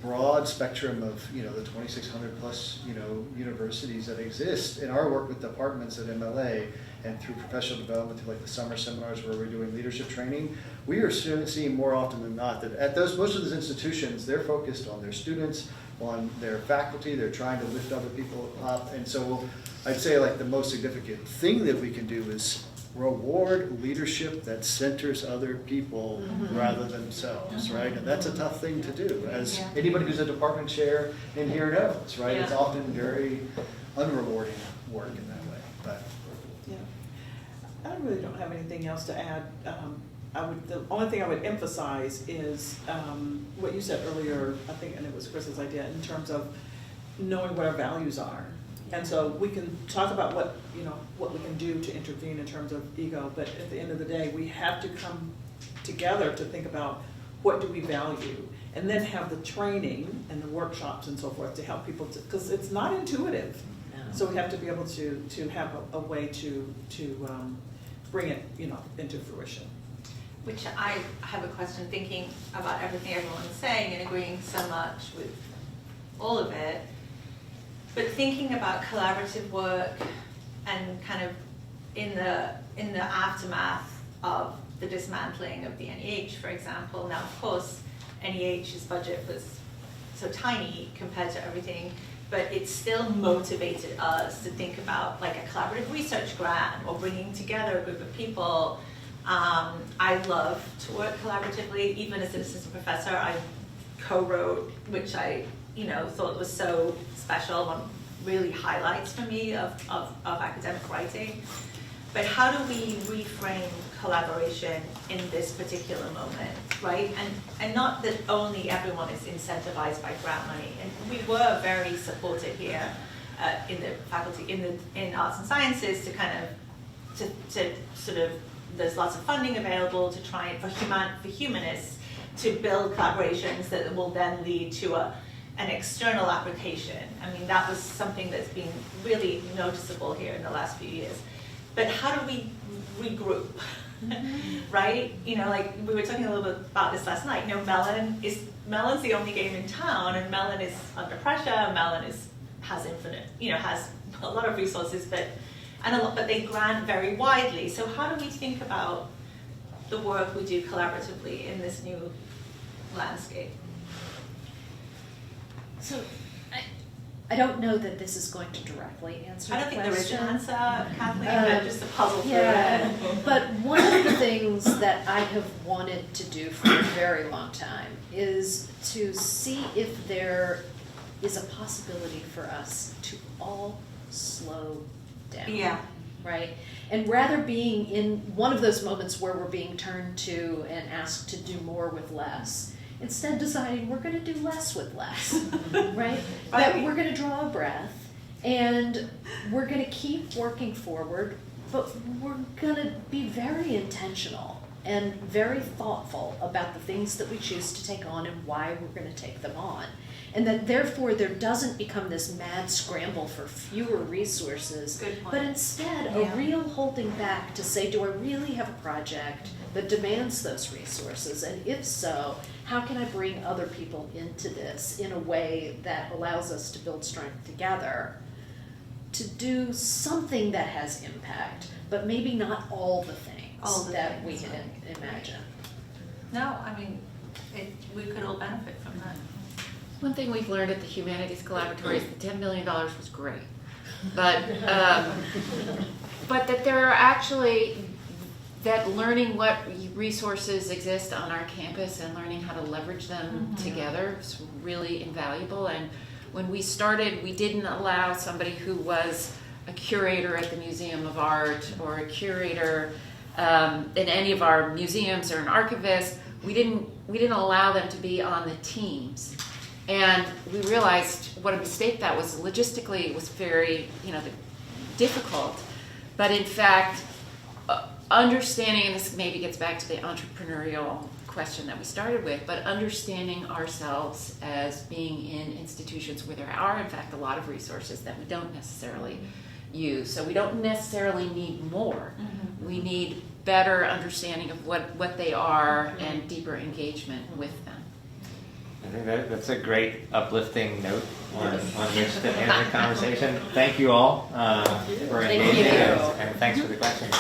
broad spectrum of, you know, the 2,600 plus, you know, universities that exist in our work with departments at MLA and through professional development, through like the summer seminars where we're doing leadership training, we are seeing more often than not that at most of those institutions, they're focused on their students, on their faculty, they're trying to lift other people up. And so I'd say, like, the most significant thing that we can do is reward leadership that centers other people rather than themselves, right? And that's a tough thing to do, as anybody who's a department chair in here knows, right? It's often very unrewarding work in that way. But Yeah, I really don't have anything else to add. The only thing I would emphasize is what you said earlier, I think, and it was Chris's idea, in terms of knowing what our values are. And so we can talk about what we can do to intervene in terms of ego, but at the end of the day, we have to come together to think about what do we value, and then have the training and the workshops and so forth to help people, because it's not intuitive. So we have to be able to have a way to bring it, you know, into fruition. Which I have a question, thinking about everything everyone's saying and agreeing so much with all of it, but thinking about collaborative work and kind of in the aftermath of the dismantling of the NEH, for example. Now, of course, NEH's budget was so tiny compared to everything, but it still motivated us to think about, like, a collaborative research grant or bringing together a group of people. I love to work collaboratively. Even as an assistant professor, I co-wrote, which I, you know, thought was so special, one really highlights for me of academic writing. But how do we reframe collaboration in this particular moment, right? And not that only everyone is incentivized by grant money, and we were very supported here in the faculty, in arts and sciences to kind of, to sort of, there's lots of funding available to try for humanists to build collaborations that will then lead to an external application. I mean, that was something that's been really noticeable here in the last few years. But how do we regroup, right? You know, like we were talking a little bit about this last night. You know, Mellon's the only game in town, and Mellon is under pressure. Mellon has infinite, you know, has a lot of resources, but they grant very widely. So how do we think about the work we do collaboratively in this new landscape? So, I don't know that this is going to directly answer the I don't think question. there is an answer, Kathleen, but just a puzzle through Yeah, it. but one of the things that I have wanted to do for a very long time is to see if there is a possibility for us to all slow down. Yeah. Right? And rather being in one of those moments where we're being turned to and asked to do more with less, instead deciding we're going to do less with less, right? That we're going to draw a breath and we're going to keep working forward, but we're going to be very intentional and very thoughtful about the things that we choose to take on and why we're going to take them on. And that therefore there doesn't become this mad scramble for fewer resources, but instead a real holding back to say, do I really have a project that demands those resources? And if so, how can I bring other people into this in a way that allows us to build strength together to do something that has impact, but maybe not all the things that we can imagine? No, I mean, we could all benefit from that. One thing we've learned at the Humanities Collaboratory is that $10 million was great, but that there are actually, that learning what resources exist on our campus and learning how to leverage them together is really invaluable. And when we started, we didn't allow somebody who was a curator at the Museum of Art or a curator in any of our museums or an archivist. We didn't allow them to be on the teams. And we realized what a mistake that was. Logistically, it was very, difficult. But in fact, understanding, and this maybe gets back to the entrepreneurial question that we started with, but understanding ourselves as being in institutions where there are, in fact, a lot of resources that we don't necessarily use. So we don't necessarily need more. We need better understanding of what they are and deeper engagement with them. I think that's a great uplifting note on which to end the conversation. Thank you all for engaging, and thanks for the questions.